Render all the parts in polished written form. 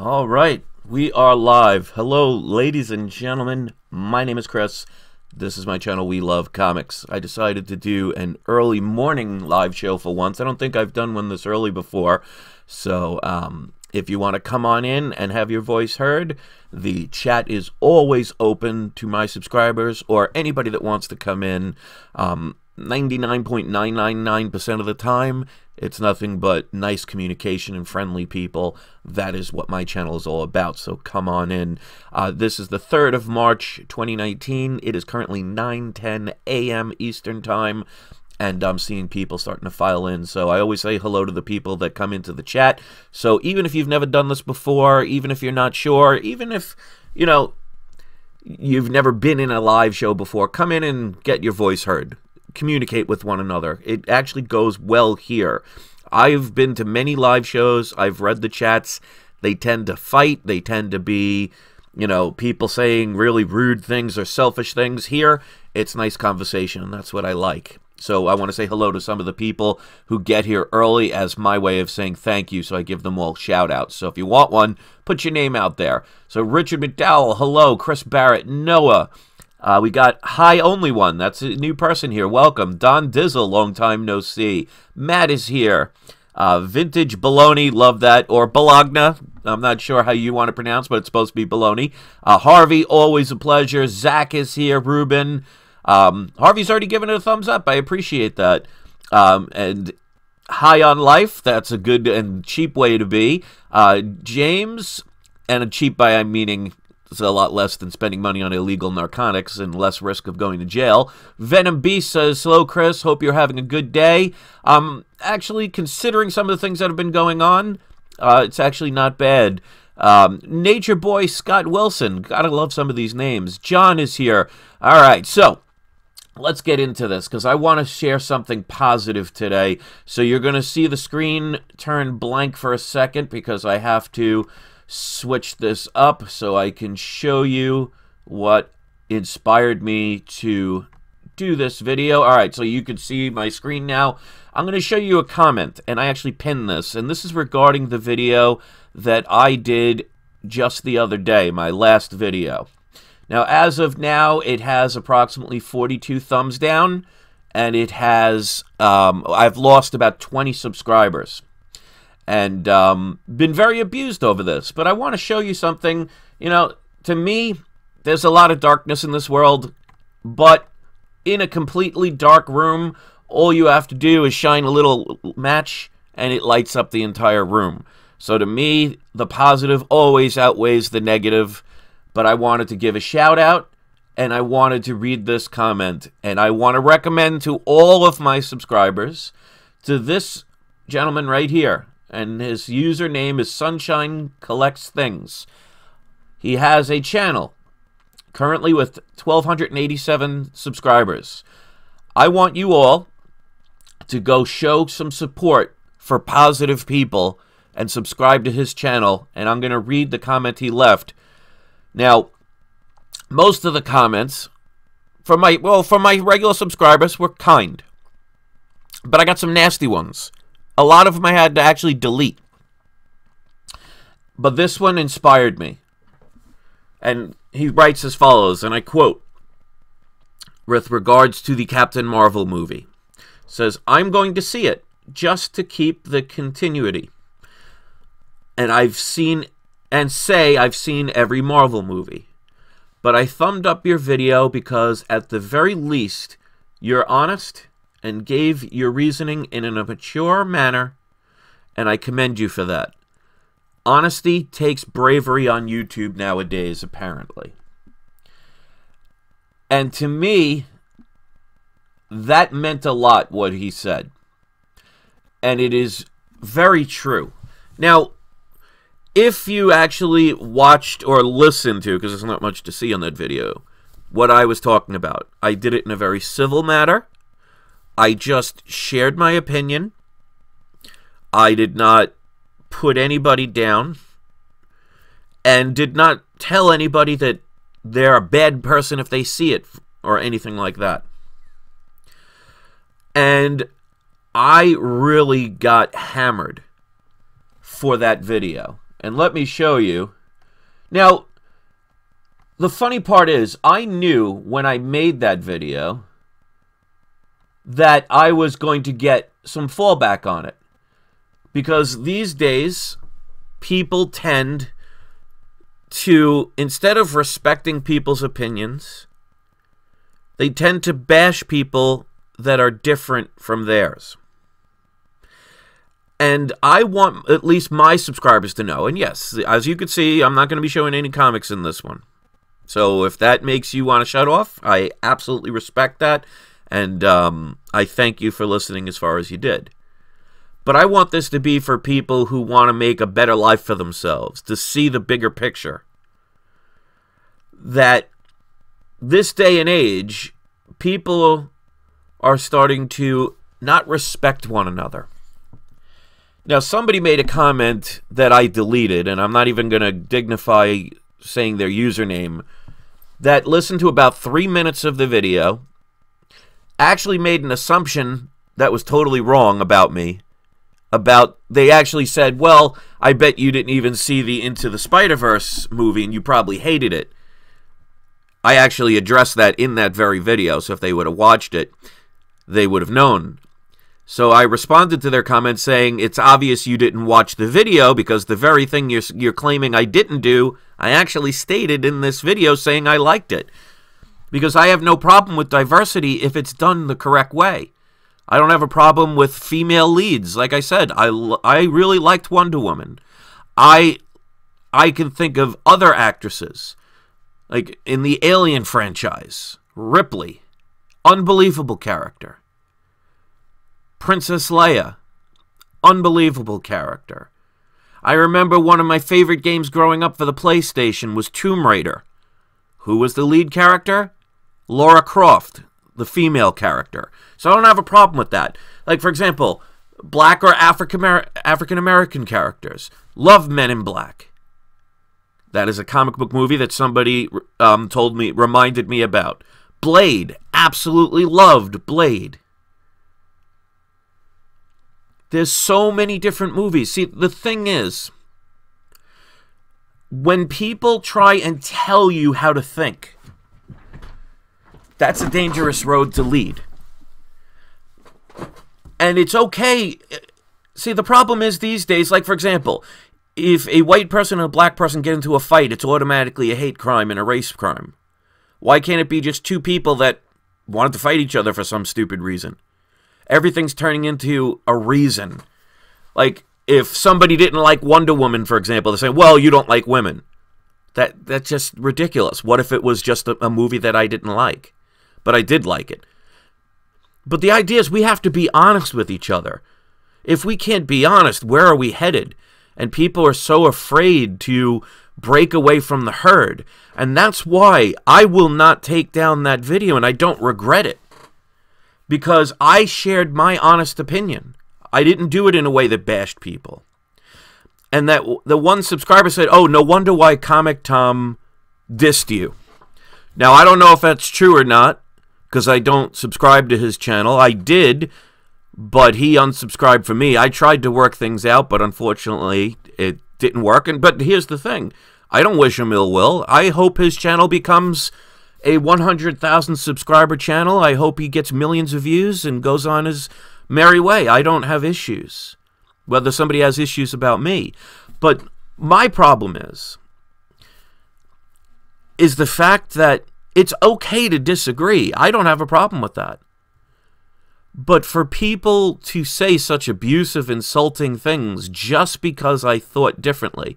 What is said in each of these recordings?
All right, we are live. Hello, ladies and gentlemen. My name is Chris. This is my channel, We Love Comics. I decided to do an early morning live show for once. I don't think I've done one this early before. So, if you want to come on in and have your voice heard, the chat is always open to my subscribers or anybody that wants to come in. 99.999% of the time, it's nothing but nice communication and friendly people. That is what my channel is all about, so come on in. This is the 3rd of March, 2019. It is currently 9:10 a.m. Eastern Time, and I'm seeing people starting to file in. So I always say hello to the people that come into the chat. So even if you've never done this before, even if you're not sure, even if, you know, you've never been in a live show before, come in and get your voice heard. Communicate with one another. It actually goes well here. I've been to many live shows. I've read the chats. They tend to fight. They tend to be, you know, people saying really rude things or selfish things. Here, it's nice conversation, and that's what I like. So I want to say hello to some of the people who get here early as my way of saying thank you, so I give them all shout-outs. So if you want one, put your name out there. So Richard McDowell, hello. Chris Barrett, Noah. We got Hi Only One. That's a new person here. Welcome. Don Dizzle, long time no see. Matt is here. Vintage Baloney, love that. Or Bologna. I'm not sure how you want to pronounce, but it's supposed to be Baloney. Harvey, always a pleasure. Zach is here. Ruben. Harvey's already given it a thumbs up. I appreciate that. And High on Life. That's a good and cheap way to be. James, and cheap by I'm meaning it's a lot less than spending money on illegal narcotics and less risk of going to jail. Venom Beast says, hello, Chris. Hope you're having a good day. Actually, considering some of the things that have been going on, it's actually not bad. Nature Boy Scott Wilson. Gotta love some of these names. John is here. All right, so let's get into this because I want to share something positive today. So you're going to see the screen turn blank for a second because I have to switch this up so I can show you what inspired me to do this video. All right, so you can see my screen now. I'm going to show you a comment, and I actually pinned this, and this is regarding the video that I did just the other day, my last video. Now, as of now, it has approximately 42 thumbs down, and it has, I've lost about 20 subscribers. And been very abused over this. But I want to show you something. You know, to me, there's a lot of darkness in this world. But in a completely dark room, all you have to do is shine a little match, and it lights up the entire room. So to me, the positive always outweighs the negative. But I wanted to give a shout out, and I wanted to read this comment. And I want to recommend to all of my subscribers to this gentleman right here. And his username is Sunshine Collects Things. He has a channel currently with 1,287 subscribers. I want you all to go show some support for positive people and subscribe to his channel. And I'm going to read the comment he left. Now, most of the comments from my regular subscribers were kind. But I got some nasty ones. A lot of them I had to actually delete. But this one inspired me. And he writes as follows, and I quote, with regards to the Captain Marvel movie. Says, I'm going to see it just to keep the continuity. And I've seen every Marvel movie. But I thumbed up your video because at the very least, you're honest and gave your reasoning in a mature manner, and I commend you for that. Honesty takes bravery on YouTube nowadays, apparently. And to me, that meant a lot, what he said. And it is very true. Now, if you actually watched or listened to, because there's not much to see on that video, what I was talking about, I did it in a very civil manner. I just shared my opinion. I did not put anybody down and did not tell anybody that they're a bad person if they see it or anything like that. And I really got hammered for that video. And let me show you. Now, the funny part is, I knew when I made that video that I was going to get some fallback on it. Because these days, people tend to, instead of respecting people's opinions, they tend to bash people that are different from theirs. And I want at least my subscribers to know, and yes, as you can see, I'm not going to be showing any comics in this one. So if that makes you want to shut off, I absolutely respect that, and I thank you for listening as far as you did. But I want this to be for people who want to make a better life for themselves, to see the bigger picture. That this day and age, people are starting to not respect one another. Now, somebody made a comment that I deleted, and I'm not even going to dignify saying their username, that listened to about 3 minutes of the video, actually made an assumption that was totally wrong about me. They actually said, well, I bet you didn't even see the Into the Spider-Verse movie, and you probably hated it. I actually addressed that in that very video, so if they would have watched it, they would have known. So I responded to their comments saying, it's obvious you didn't watch the video because the very thing you're claiming I didn't do, I actually stated in this video saying I liked it. Because I have no problem with diversity if it's done the correct way. I don't have a problem with female leads. Like I said, I really liked Wonder Woman. I can think of other actresses, like in the Alien franchise, Ripley, unbelievable character. Princess Leia, unbelievable character. I remember one of my favorite games growing up for the PlayStation was Tomb Raider. Who was the lead character? Lara Croft, the female character. So I don't have a problem with that. Like, for example, black or African-American characters. Love Men in Black. That is a comic book movie that somebody reminded me about. Blade. Absolutely loved Blade. There's so many different movies. See, the thing is, when people try and tell you how to think, that's a dangerous road to lead. And it's okay. See, the problem is these days, like, for example, if a white person and a black person get into a fight, it's automatically a hate crime and a race crime. Why can't it be just two people that wanted to fight each other for some stupid reason? Everything's turning into a reason. Like, if somebody didn't like Wonder Woman, for example, they're saying, well, you don't like women. That's just ridiculous. What if it was just a movie that I didn't like? But I did like it. But the idea is we have to be honest with each other. If we can't be honest, where are we headed? And people are so afraid to break away from the herd. And that's why I will not take down that video, and I don't regret it. Because I shared my honest opinion. I didn't do it in a way that bashed people. And that the one subscriber said, oh, no wonder why Comic Tom dissed you. Now, I don't know if that's true or not, because I don't subscribe to his channel. I did, but he unsubscribed for me. I tried to work things out, but unfortunately, it didn't work. But here's the thing. I don't wish him ill will. I hope his channel becomes a 100,000 subscriber channel. I hope he gets millions of views and goes on his merry way. I don't have issues, whether somebody has issues about me. But my problem is the fact that it's okay to disagree. I don't have a problem with that. But for people to say such abusive, insulting things just because I thought differently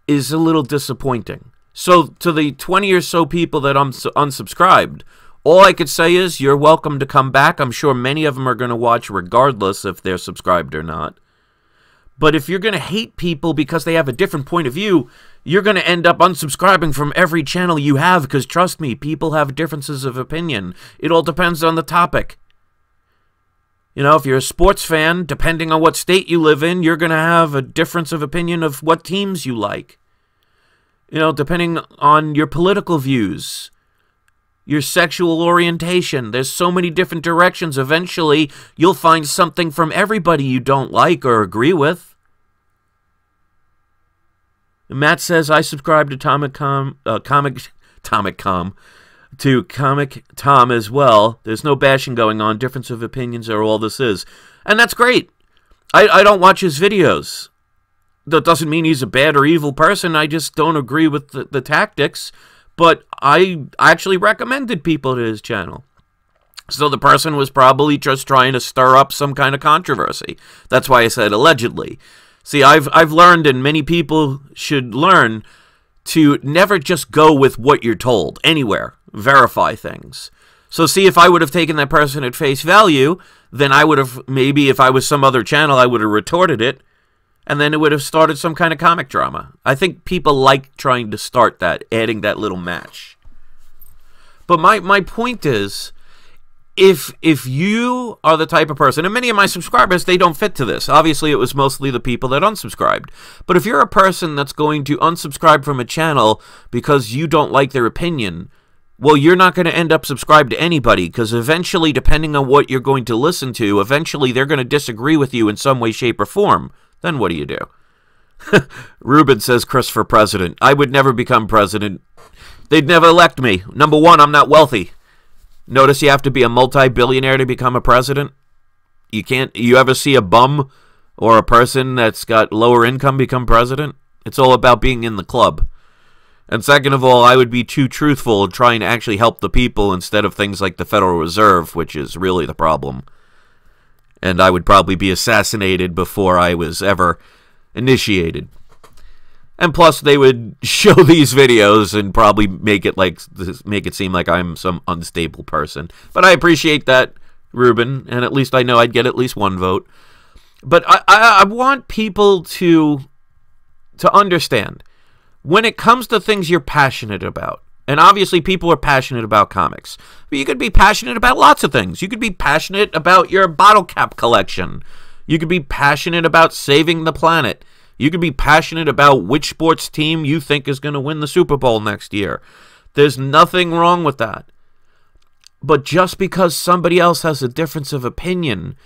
is a little disappointing. So to the 20 or so people that unsubscribed, all I could say is you're welcome to come back. I'm sure many of them are going to watch regardless if they're subscribed or not. But if you're going to hate people because they have a different point of view, you're going to end up unsubscribing from every channel you have, because trust me, people have differences of opinion. It all depends on the topic. You know, if you're a sports fan, depending on what state you live in, you're going to have a difference of opinion of what teams you like. You know, depending on your political views, your sexual orientation. There's so many different directions. Eventually, you'll find something from everybody you don't like or agree with. Matt says, I subscribe to Comic Tom as well. There's no bashing going on. Difference of opinions are all this is. And that's great. I don't watch his videos. That doesn't mean he's a bad or evil person. I just don't agree with the tactics. But I actually recommended people to his channel. So the person was probably just trying to stir up some kind of controversy. That's why I said allegedly. See, I've learned, and many people should learn, to never just go with what you're told anywhere. Verify things. So see, if I would have taken that person at face value, then I would have, maybe if I was some other channel, I would have retorted it, and then it would have started some kind of comic drama. I think people like trying to start that, adding that little match. But my point is, if you are the type of person, and many of my subscribers, they don't fit to this. Obviously, it was mostly the people that unsubscribed. But if you're a person that's going to unsubscribe from a channel because you don't like their opinion, well, you're not going to end up subscribed to anybody, because eventually, depending on what you're going to listen to, eventually they're going to disagree with you in some way, shape, or form. Then what do you do? Ruben says, Chris for president. I would never become president. They'd never elect me. Number one, I'm not wealthy. Notice you have to be a multi-billionaire to become a president. You ever see a bum or a person that's got lower income become president? It's all about being in the club. And second of all, I would be too truthful trying to actually help the people instead of things like the Federal Reserve, which is really the problem. And I would probably be assassinated before I was ever initiated. And plus, they would show these videos and probably make it seem like I'm some unstable person. But I appreciate that, Ruben, and at least I know I'd get at least one vote. But I want people to understand, when it comes to things you're passionate about, and obviously people are passionate about comics, but you could be passionate about lots of things. You could be passionate about your bottle cap collection. You could be passionate about saving the planet. You could be passionate about which sports team you think is going to win the Super Bowl next year. There's nothing wrong with that. But just because somebody else has a difference of opinion,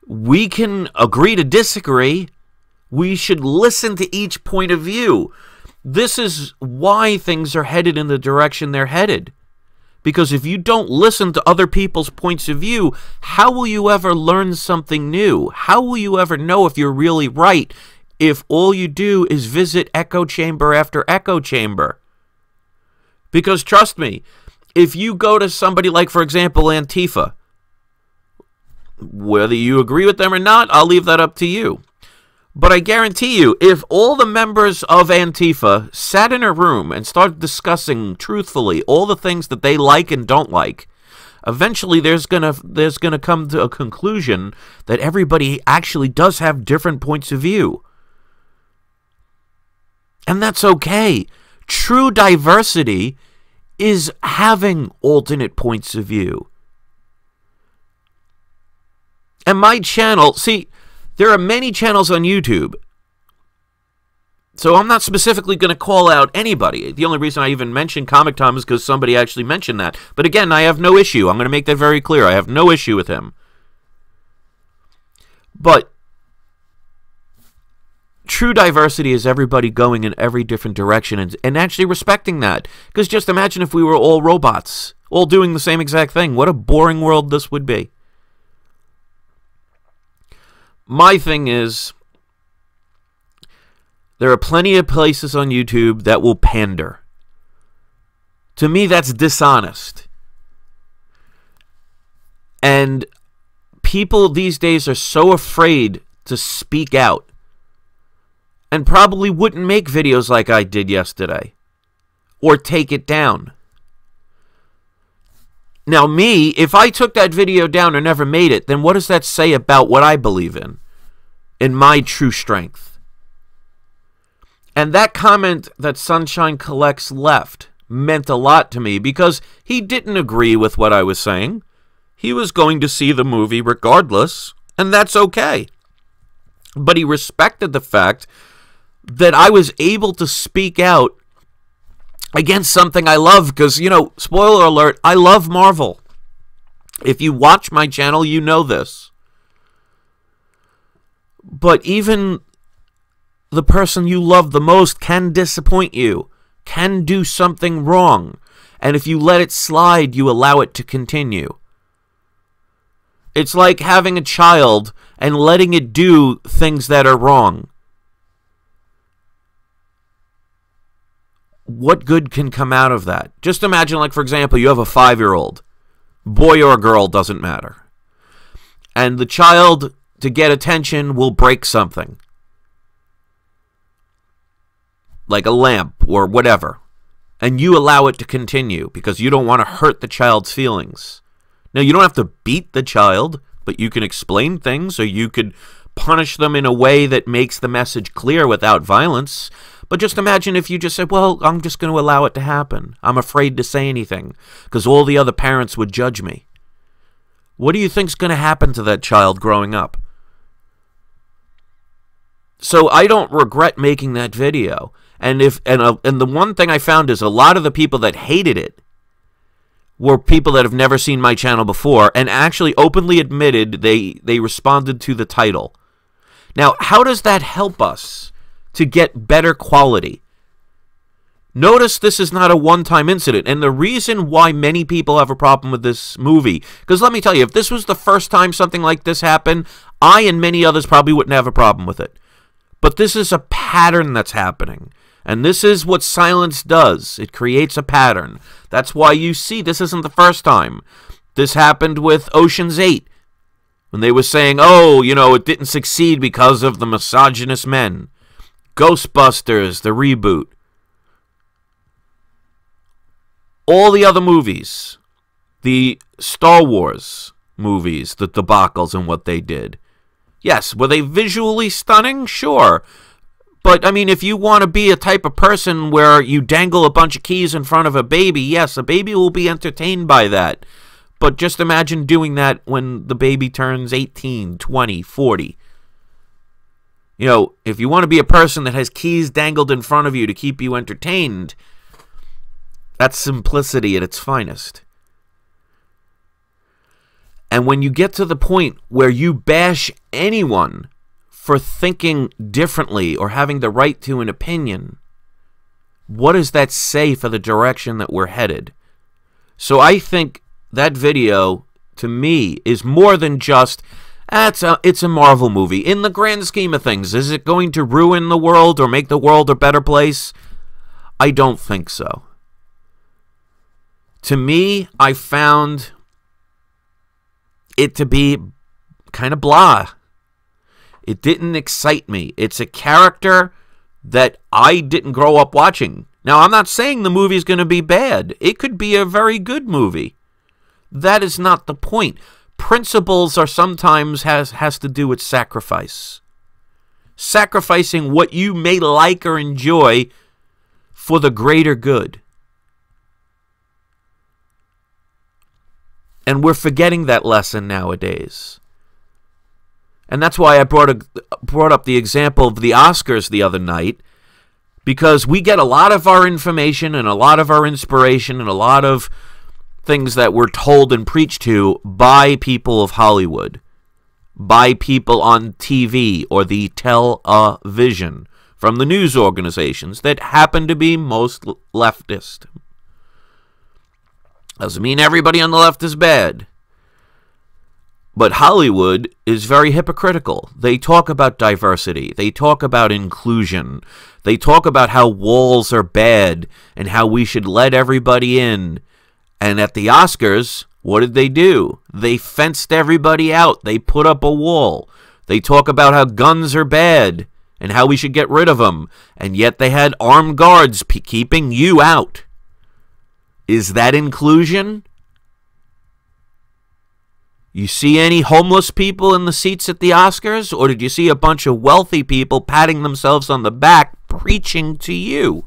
we can agree to disagree. We should listen to each point of view. This is why things are headed in the direction they're headed. Because if you don't listen to other people's points of view, how will you ever learn something new? How will you ever know if you're really right if all you do is visit echo chamber after echo chamber? Because trust me, if you go to somebody like, for example, Antifa, whether you agree with them or not, I'll leave that up to you. But I guarantee you, if all the members of Antifa sat in a room and started discussing truthfully all the things that they like and don't like, eventually there's gonna come to a conclusion that everybody actually does have different points of view. And that's okay. True diversity is having alternate points of view. And my channel, see, there are many channels on YouTube, so I'm not specifically going to call out anybody. The only reason I even mentioned Comic Tom is because somebody actually mentioned that. But again, I have no issue. I'm going to make that very clear. I have no issue with him. But true diversity is everybody going in every different direction and actually respecting that. Because just imagine if we were all robots, all doing the same exact thing. What a boring world this would be. My thing is, there are plenty of places on YouTube that will pander. To me, that's dishonest. And people these days are so afraid to speak out and probably wouldn't make videos like I did yesterday or take it down. Now me, if I took that video down or never made it, then what does that say about what I believe in my true strength? And that comment that Sunshine Collects left meant a lot to me because he didn't agree with what I was saying. He was going to see the movie regardless, and that's okay. But he respected the fact that I was able to speak out against something I love, because, you know, spoiler alert, I love Marvel. If you watch my channel, you know this. But even the person you love the most can disappoint you, can do something wrong. And if you let it slide, you allow it to continue. It's like having a child and letting it do things that are wrong. What good can come out of that? Just imagine, like, for example, you have a 5-year-old. Boy or girl, doesn't matter. And the child, to get attention, will break something. Like a lamp or whatever. And you allow it to continue because you don't want to hurt the child's feelings. Now, you don't have to beat the child, but you can explain things, or you could punish them in a way that makes the message clear without violence. But just imagine if you just said, well, I'm just going to allow it to happen. I'm afraid to say anything because all the other parents would judge me. What do you think's going to happen to that child growing up? So I don't regret making that video. And the one thing I found is a lot of the people that hated it were people that have never seen my channel before and actually openly admitted they responded to the title. Now, how does that help us to get better quality? Notice this is not a one-time incident, and the reason why many people have a problem with this movie, because let me tell you, if this was the first time something like this happened, I and many others probably wouldn't have a problem with it. But this is a pattern that's happening. And this is what silence does. It creates a pattern. That's why you see this isn't the first time. This happened with Ocean's 8. When they were saying, oh, you know, it didn't succeed because of the misogynist men. Ghostbusters, the reboot. All the other movies. The Star Wars movies, the debacles and what they did. Yes, were they visually stunning? Sure. But, I mean, if you want to be a type of person where you dangle a bunch of keys in front of a baby, yes, a baby will be entertained by that. But just imagine doing that when the baby turns 18, 20, 40. You know, if you want to be a person that has keys dangled in front of you to keep you entertained, that's simplicity at its finest. And when you get to the point where you bash anyone for thinking differently or having the right to an opinion, what does that say for the direction that we're headed? So I think that video, to me, is more than just, it's a Marvel movie. In the grand scheme of things, is it going to ruin the world or make the world a better place? I don't think so. To me, I found it to be kind of blah. It didn't excite me. It's a character that I didn't grow up watching. Now, I'm not saying the movie's going to be bad. It could be a very good movie. That is not the point. Principles are sometimes has to do with sacrifice. Sacrificing what you may like or enjoy for the greater good. And we're forgetting that lesson nowadays. And that's why I brought up the example of the Oscars the other night, because we get a lot of our information and a lot of our inspiration and a lot of things that we're told and preached to by people of Hollywood, by people on TV or the television, from the news organizations that happen to be most leftist. Doesn't mean everybody on the left is bad. But Hollywood is very hypocritical. They talk about diversity. They talk about inclusion. They talk about how walls are bad and how we should let everybody in. And at the Oscars, what did they do? They fenced everybody out. They put up a wall. They talk about how guns are bad and how we should get rid of them. And yet they had armed guards keeping you out. Is that inclusion? You see any homeless people in the seats at the Oscars? Or did you see a bunch of wealthy people patting themselves on the back, preaching to you?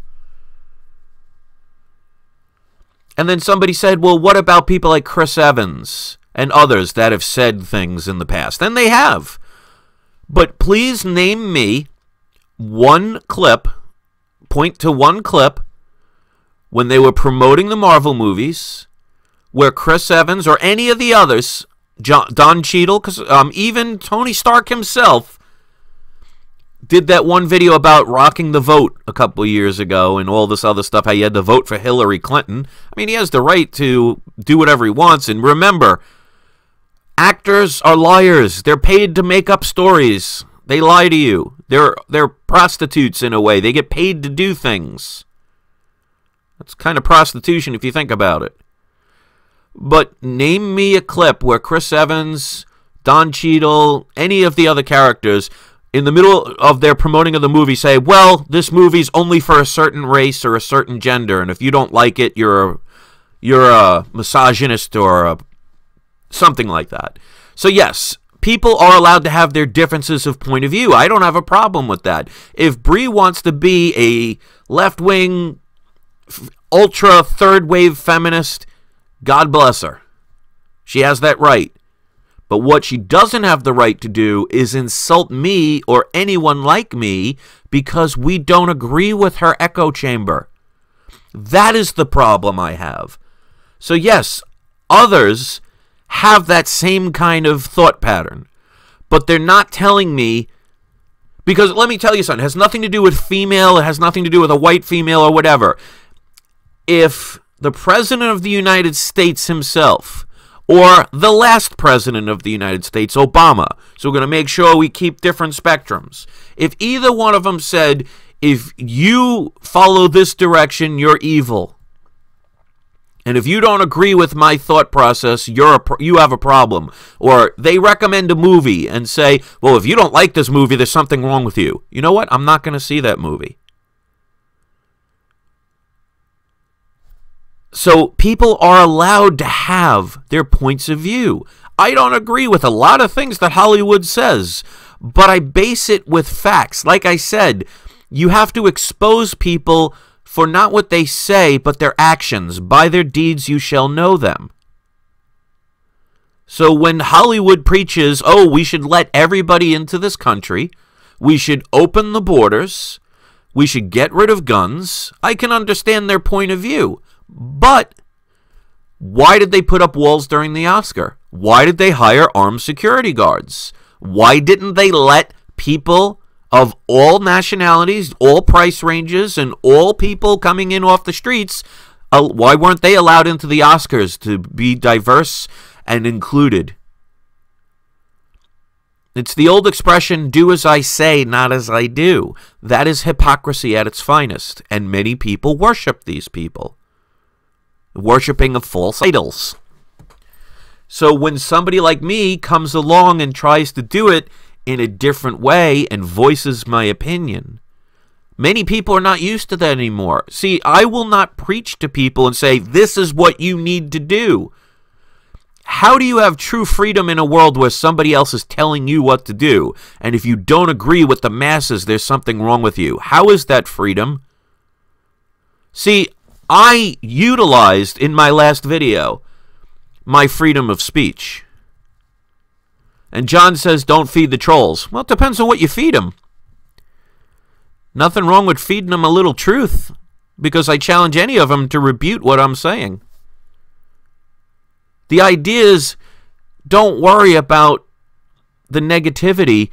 And then somebody said, well, what about people like Chris Evans and others that have said things in the past? And they have. But please name me one clip, point to one clip, when they were promoting the Marvel movies, where Chris Evans or any of the others, Don Cheadle, even Tony Stark himself, did that one video about rocking the vote a couple of years ago and all this other stuff, how you had to vote for Hillary Clinton. I mean, he has the right to do whatever he wants. And remember, actors are liars. They're paid to make up stories. They lie to you. They're prostitutes in a way. They get paid to do things. That's kind of prostitution if you think about it. But name me a clip where Chris Evans, Don Cheadle, any of the other characters, in the middle of their promoting of the movie say, well, this movie's only for a certain race or a certain gender, and if you don't like it, you're a misogynist or something like that. So yes, people are allowed to have their differences of point of view. I don't have a problem with that. If Brie wants to be a left-wing, ultra third-wave feminist, God bless her. She has that right. But what she doesn't have the right to do is insult me or anyone like me because we don't agree with her echo chamber. That is the problem I have. So yes, others have that same kind of thought pattern. But they're not telling me, because let me tell you something, it has nothing to do with female, it has nothing to do with a white female or whatever. If the President of the United States himself, or the last President of the United States, Obama, so we're going to make sure we keep different spectrums. If either one of them said, if you follow this direction, you're evil. And if you don't agree with my thought process, you have a problem. Or they recommend a movie and say, well, if you don't like this movie, there's something wrong with you. You know what? I'm not going to see that movie. So people are allowed to have their points of view. I don't agree with a lot of things that Hollywood says, but I base it with facts. Like I said, you have to expose people for not what they say, but their actions. By their deeds you shall know them. So when Hollywood preaches, oh, we should let everybody into this country, we should open the borders, we should get rid of guns, I can understand their point of view. But why did they put up walls during the Oscar? Why did they hire armed security guards? Why didn't they let people of all nationalities, all price ranges, and all people coming in off the streets, why weren't they allowed into the Oscars to be diverse and included? It's the old expression, do as I say, not as I do. That is hypocrisy at its finest, and many people worship these people. Worshipping of false idols. So when somebody like me comes along and tries to do it in a different way and voices my opinion, many people are not used to that anymore. See, I will not preach to people and say, this is what you need to do. How do you have true freedom in a world where somebody else is telling you what to do? And if you don't agree with the masses, there's something wrong with you. How is that freedom? See, I utilized in my last video my freedom of speech. And John says, don't feed the trolls. Well, it depends on what you feed them. Nothing wrong with feeding them a little truth, because I challenge any of them to refute what I'm saying. The idea is, don't worry about the negativity,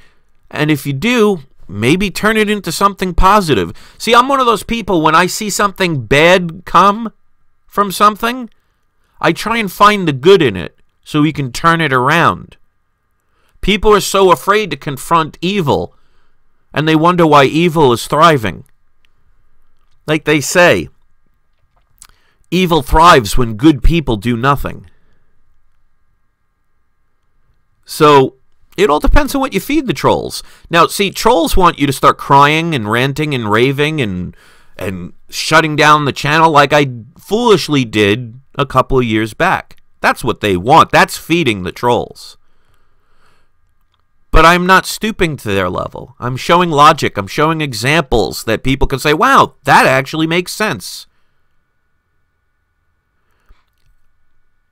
and if you do, maybe turn it into something positive. See, I'm one of those people, when I see something bad come from something, I try and find the good in it so we can turn it around. People are so afraid to confront evil, and they wonder why evil is thriving. Like they say, evil thrives when good people do nothing. So it all depends on what you feed the trolls. Now, see, trolls want you to start crying and ranting and raving and shutting down the channel like I foolishly did a couple of years back. That's what they want. That's feeding the trolls. But I'm not stooping to their level. I'm showing logic. I'm showing examples that people can say, wow, that actually makes sense.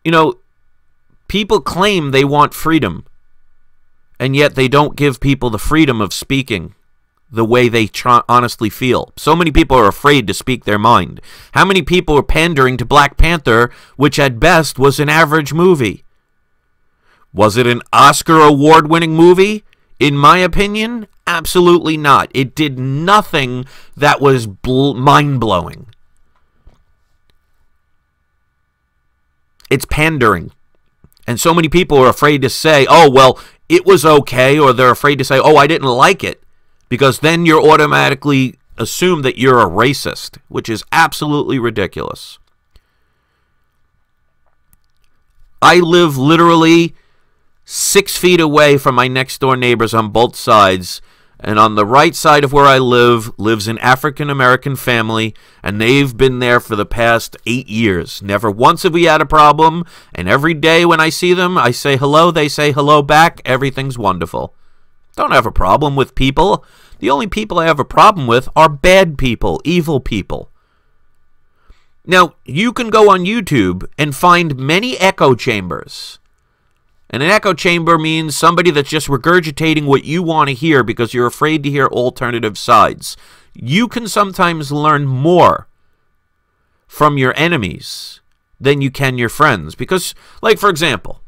You know, people claim they want freedom, and yet they don't give people the freedom of speaking the way they honestly feel. So many people are afraid to speak their mind. How many people are pandering to Black Panther, which at best was an average movie? Was it an Oscar award-winning movie? In my opinion, Absolutely not. It did nothing that was mind-blowing. It's pandering. And so many people are afraid to say, oh, well, it was okay, or they're afraid to say, oh, I didn't like it, because then you're automatically assumed that you're a racist, which is absolutely ridiculous. I live literally 6 feet away from my next-door neighbors on both sides, and on the right side of where I lives an African-American family, and they've been there for the past 8 years. Never once have we had a problem, and every day when I see them, I say hello, they say hello back, everything's wonderful. Don't have a problem with people. The only people I have a problem with are bad people, evil people. Now, you can go on YouTube and find many echo chambers. And an echo chamber means somebody that's just regurgitating what you want to hear because you're afraid to hear alternative sides. You can sometimes learn more from your enemies than you can your friends. Because, like, for example,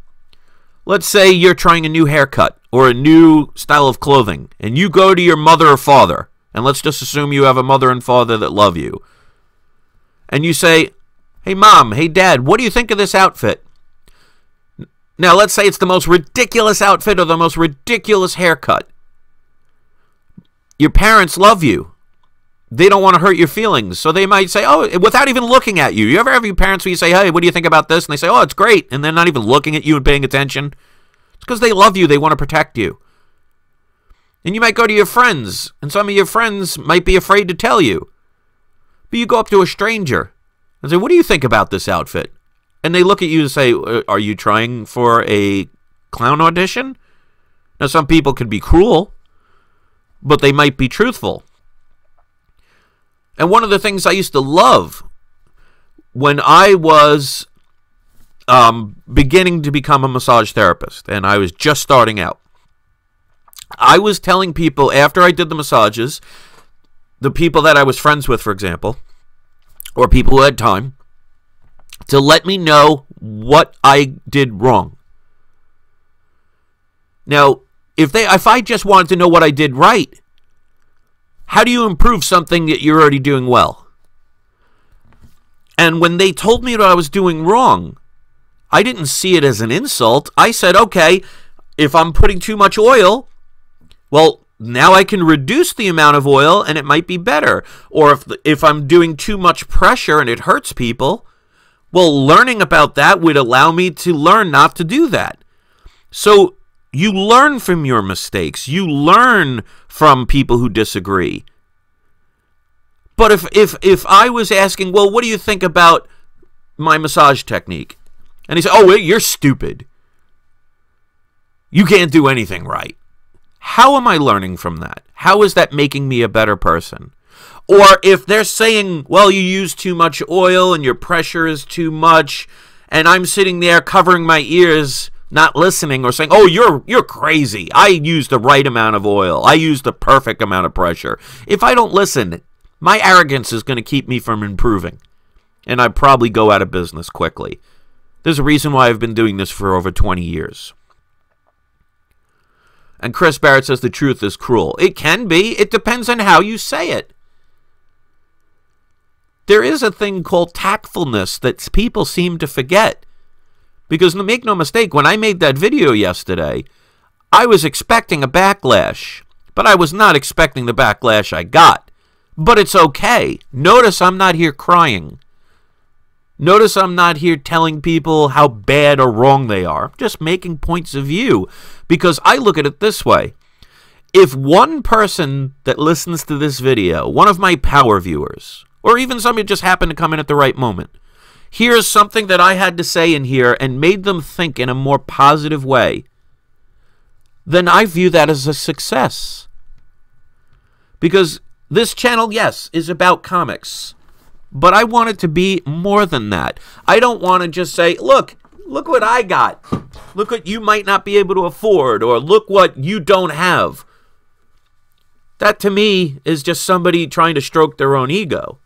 let's say you're trying a new haircut or a new style of clothing, and you go to your mother or father, and let's just assume you have a mother and father that love you, and you say, hey, Mom, hey, Dad, what do you think of this outfit? Now, let's say it's the most ridiculous outfit or the most ridiculous haircut. Your parents love you. They don't want to hurt your feelings, so they might say, oh, without even looking at you. You ever have your parents where you say, hey, what do you think about this? And they say, oh, it's great, and they're not even looking at you and paying attention. It's because they love you. They want to protect you. And you might go to your friends, and some of your friends might be afraid to tell you. But you go up to a stranger and say, what do you think about this outfit? And they look at you and say, are you trying for a clown audition? Now, some people can be cruel, but they might be truthful. And one of the things I used to love when I was beginning to become a massage therapist, and I was just starting out, I was telling people after I did the massages, the people that I was friends with, for example, or people who had time, to let me know what I did wrong. Now, if I just wanted to know what I did right, how do you improve something that you're already doing well? And when they told me what I was doing wrong, I didn't see it as an insult. I said, okay, if I'm putting too much oil, well, now I can reduce the amount of oil and it might be better. Or if I'm doing too much pressure and it hurts people, well, learning about that would allow me to learn not to do that. So you learn from your mistakes. You learn from people who disagree. But if I was asking, well, what do you think about my massage technique? And he said, oh, you're stupid. You can't do anything right. How am I learning from that? How is that making me a better person? Or if they're saying, well, you use too much oil and your pressure is too much, and I'm sitting there covering my ears, not listening, or saying, oh, you're crazy. I use the right amount of oil. I use the perfect amount of pressure. If I don't listen, my arrogance is going to keep me from improving, and I'd probably go out of business quickly. There's a reason why I've been doing this for over 20 years. And Chris Barrett says the truth is cruel. It can be. It depends on how you say it. There is a thing called tactfulness that people seem to forget. Because make no mistake, when I made that video yesterday, I was expecting a backlash. But I was not expecting the backlash I got. But it's okay. Notice I'm not here crying. Notice I'm not here telling people how bad or wrong they are. I'm just making points of view. Because I look at it this way. If one person that listens to this video, one of my power viewers, or even somebody just happened to come in at the right moment, hears something that I had to say in here and made them think in a more positive way, then I view that as a success. Because this channel, yes, is about comics. But I want it to be more than that. I don't want to just say, look what I got. Look what you might not be able to afford, or look what you don't have. That, to me, is just somebody trying to stroke their own ego.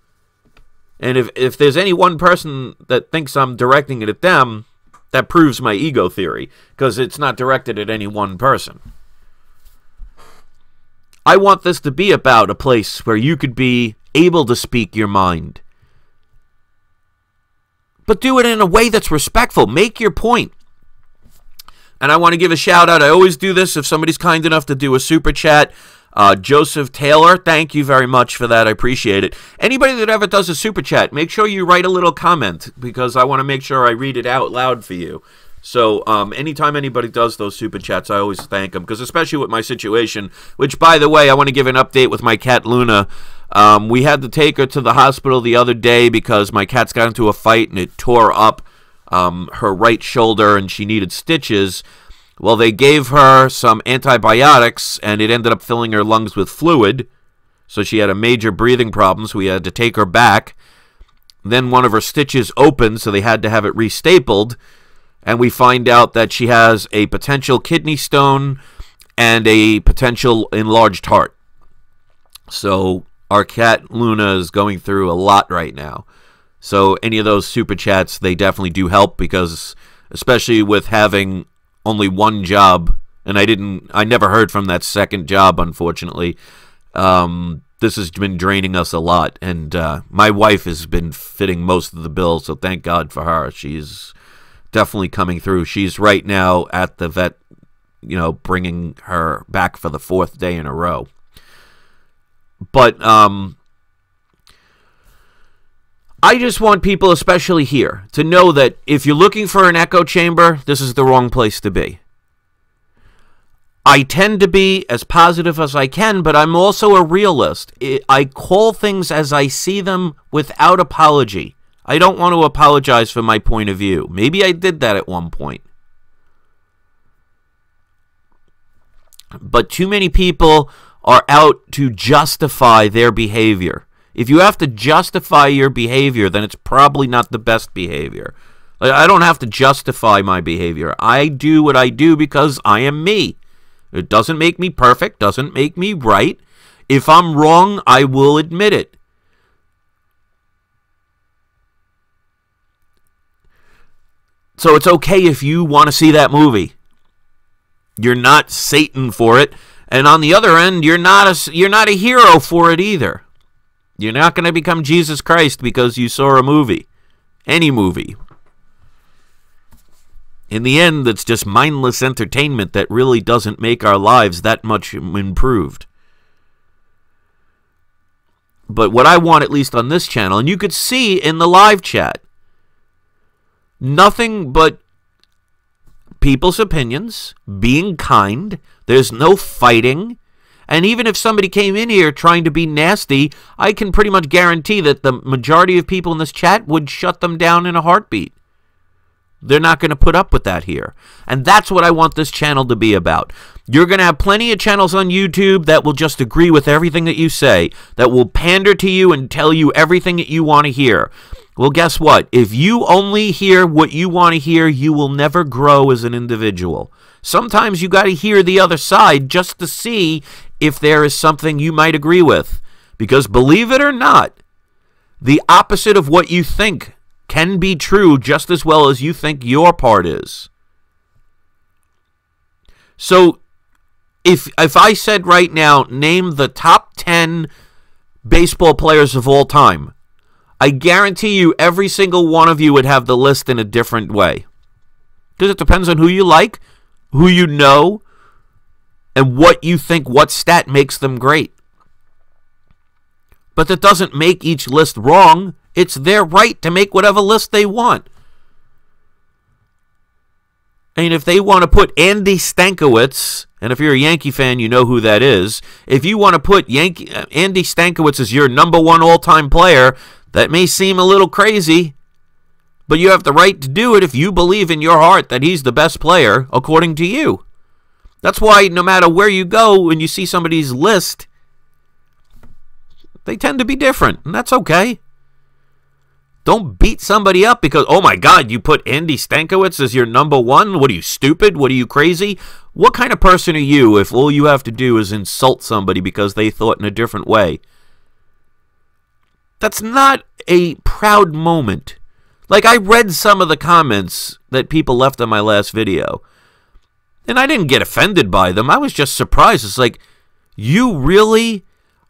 And if there's any one person that thinks I'm directing it at them, that proves my ego theory, because it's not directed at any one person. I want this to be about a place where you could be able to speak your mind. But do it in a way that's respectful. Make your point. And I want to give a shout out. I always do this if somebody's kind enough to do a super chat. Joseph Taylor, thank you very much for that. I appreciate it. Anybody that ever does a super chat, make sure you write a little comment because I want to make sure I read it out loud for you. So anytime anybody does those super chats, I always thank them because especially with my situation, which, by the way, I want to give an update with my cat Luna. We had to take her to the hospital the other day because my cat's got into a fight and it tore up her right shoulder and she needed stitches. Well, they gave her some antibiotics and it ended up filling her lungs with fluid. So she had a major breathing problem, so we had to take her back. Then one of her stitches opened, so they had to have it restapled. And we find out that she has a potential kidney stone and a potential enlarged heart. So our cat Luna is going through a lot right now. So any of those super chats, they definitely do help because especially with having only one job, and I never heard from that second job, unfortunately. This has been draining us a lot, and my wife has been fitting most of the bills, so thank God for her. She's definitely coming through. She's right now at the vet, bringing her back for the 4th day in a row. But I just want people, especially here, to know that if you're looking for an echo chamber, this is the wrong place to be. I tend to be as positive as I can, but I'm also a realist. I call things as I see them without apology. I don't want to apologize for my point of view. Maybe I did that at one point. But too many people are out to justify their behavior. If you have to justify your behavior, then it's probably not the best behavior. I don't have to justify my behavior. I do what I do because I am me. It doesn't make me perfect, doesn't make me right. If I'm wrong, I will admit it. So it's okay if you want to see that movie. You're not Satan for it. And on the other end, you're not a hero for it either. You're not going to become Jesus Christ because you saw a movie. Any movie. In the end, it's just mindless entertainment that really doesn't make our lives that much improved. But what I want, at least on this channel, and you could see in the live chat, nothing but people's opinions, being kind, there's no fighting. And even if somebody came in here trying to be nasty, I can pretty much guarantee that the majority of people in this chat would shut them down in a heartbeat. They're not going to put up with that here. And that's what I want this channel to be about. You're going to have plenty of channels on YouTube that will just agree with everything that you say, that will pander to you and tell you everything that you want to hear. Well, guess what? If you only hear what you want to hear, you will never grow as an individual. Sometimes you got to hear the other side just to see if there is something you might agree with. Because believe it or not, the opposite of what you think can be true just as well as you think your part is. So if I said right now, name the top 10 baseball players of all time, I guarantee you every single one of you would have the list in a different way. Because it depends on who you like, who you know, and what you think, what stat makes them great. But that doesn't make each list wrong. It's their right to make whatever list they want. And if they want to put Andy Stankiewicz, and if you're a Yankee fan, you know who that is. If you want to put Andy Stankiewicz as your #1 all-time player, that may seem a little crazy, but you have the right to do it if you believe in your heart that he's the best player, according to you. That's why no matter where you go and you see somebody's list, they tend to be different, and that's okay. Don't beat somebody up because, oh my God, you put Andy Stankiewicz as your #1? What are you, stupid? What are you, crazy? What kind of person are you if all you have to do is insult somebody because they thought in a different way? That's not a proud moment. Like, I read some of the comments that people left on my last video, and I didn't get offended by them. I was just surprised. It's like, You really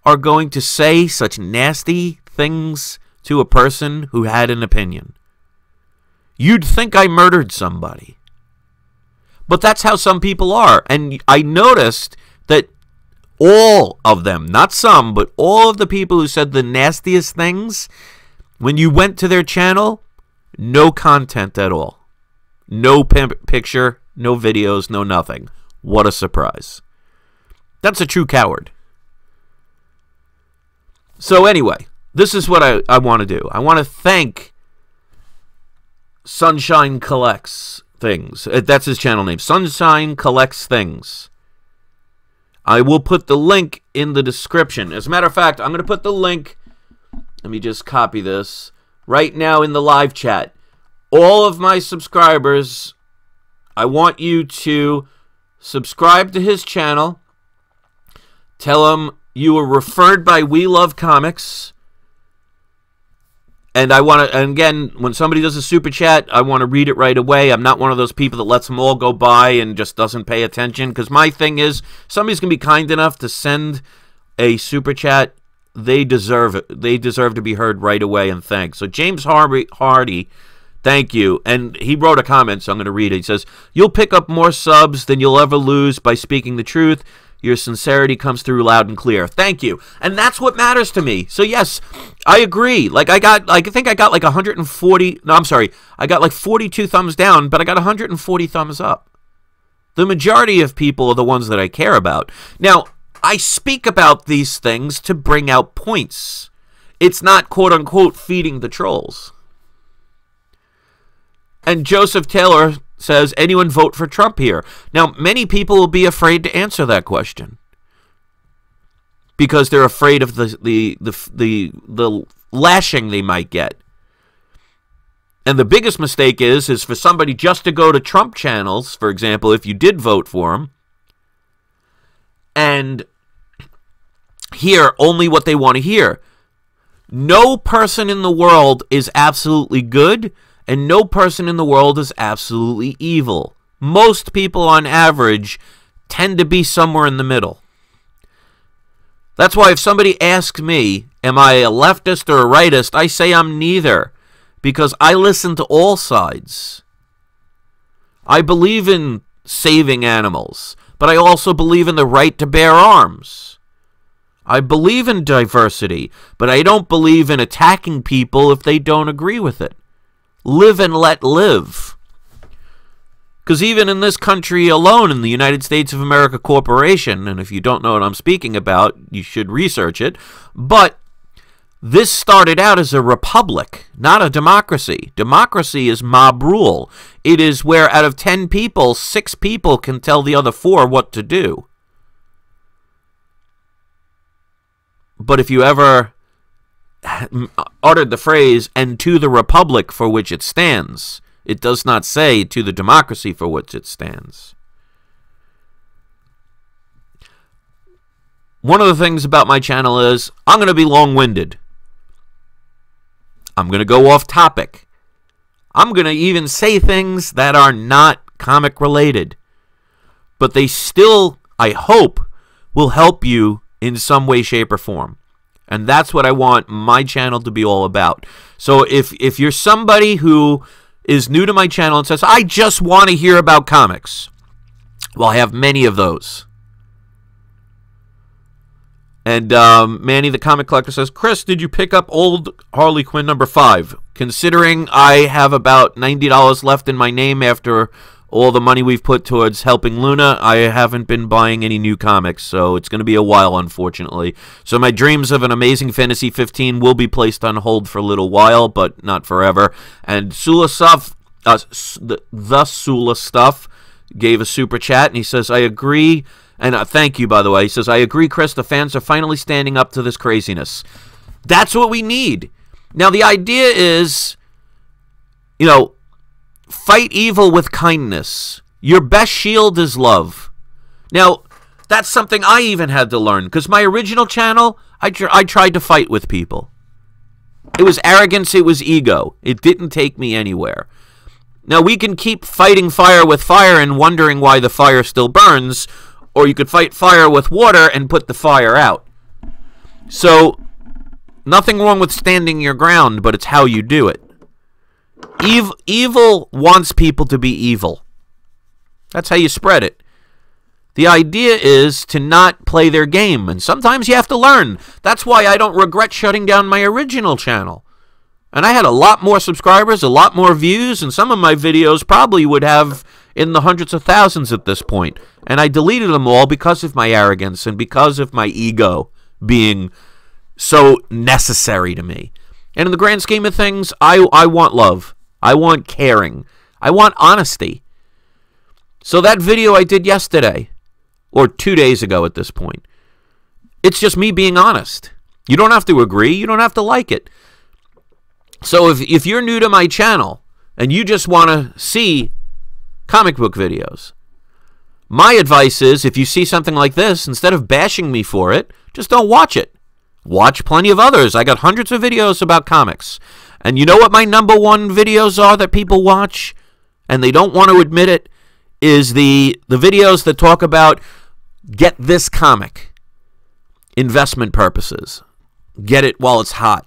are going to say such nasty things to a person who had an opinion? You'd think I murdered somebody. But that's how some people are. And I noticed that all of them, not some, but all of the people who said the nastiest things, when you went to their channel, no content at all. No picture, no videos, no nothing. What a surprise. That's a true coward. So anyway, this is what I want to do. I want to thank Sunshine Collects Things. That's his channel name. Sunshine Collects Things. I will put the link in the description. As a matter of fact, I'm going to put the link. Let me just copy this. Right now in the live chat. All of my subscribers, I want you to subscribe to his channel. Tell him you were referred by We Love Comics. And I want to, and again, when somebody does a super chat, I want to read it right away. I'm not one of those people that lets them all go by and just doesn't pay attention. Because my thing is, somebody's going to be kind enough to send a super chat. They deserve it. They deserve to be heard right away, and thanks. So James Hardy, thank you. And he wrote a comment, so I'm going to read it. He says, "You'll pick up more subs than you'll ever lose by speaking the truth. Your sincerity comes through loud and clear." Thank you. And that's what matters to me. So yes, I agree. Like I think I got like 140, no, I'm sorry. I got like 42 thumbs down, but I got 140 thumbs up. The majority of people are the ones that I care about. Now, I speak about these things to bring out points. It's not quote unquote feeding the trolls. And Joseph Taylor says, anyone vote for Trump here? Now, many people will be afraid to answer that question because they're afraid of the lashing they might get. And the biggest mistake is for somebody just to go to Trump channels, for example, if you did vote for him, and hear only what they want to hear. No person in the world is absolutely good, and no person in the world is absolutely evil. Most people, on average, tend to be somewhere in the middle. That's why if somebody asks me, am I a leftist or a rightist, I say I'm neither, because I listen to all sides. I believe in saving animals, but I also believe in the right to bear arms. I believe in diversity, but I don't believe in attacking people if they don't agree with it. Live and let live. Because even in this country alone, in the United States of America Corporation, and if you don't know what I'm speaking about, you should research it, but this started out as a republic, not a democracy. Democracy is mob rule. It is where out of 10 people, 6 people can tell the other 4 what to do. But if you ever uttered the phrase, and to the republic for which it stands, it does not say to the democracy for which it stands. One of the things about my channel is I'm going to be long-winded. I'm going to go off topic. I'm going to even say things that are not comic related. But they still, I hope, will help you in some way, shape, or form. And that's what I want my channel to be all about. So if you're somebody who is new to my channel and says, I just want to hear about comics, well, I have many of those. And Manny the Comic Collector says, Chris, did you pick up old Harley Quinn #5? Considering I have about $90 left in my name after all the money we've put towards helping Luna, I haven't been buying any new comics, so it's going to be a while, unfortunately. So my dreams of an Amazing Fantasy 15 will be placed on hold for a little while, but not forever. And Sula Stuff, the Sula Stuff, gave a super chat, and he says, I agree, and thank you, by the way. He says, I agree, Chris, the fans are finally standing up to this craziness. That's what we need. Now, the idea is, you know, fight evil with kindness. Your best shield is love. Now, that's something I even had to learn, because my original channel, I tried to fight with people. It was arrogance, it was ego. It didn't take me anywhere. Now, we can keep fighting fire with fire and wondering why the fire still burns, or you could fight fire with water and put the fire out. So, nothing wrong with standing your ground, but it's how you do it. Evil wants people to be evil. That's how you spread it. The idea is to not play their game, and sometimes you have to learn. That's why I don't regret shutting down my original channel. And I had a lot more subscribers, a lot more views, and some of my videos probably would have in the hundreds of thousands at this point. And I deleted them all because of my arrogance and because of my ego being so necessary to me. And in the grand scheme of things, I want love. I want caring. I want honesty. So that video I did yesterday, or 2 days ago at this point, it's just me being honest. You don't have to agree. You don't have to like it. So if you're new to my channel and you just want to see comic book videos, my advice is if you see something like this, instead of bashing me for it, just don't watch it. Watch plenty of others. I got hundreds of videos about comics. And you know what my #1 videos are that people watch, and they don't want to admit it, is the videos that talk about get this comic. Investment purposes. Get it while it's hot.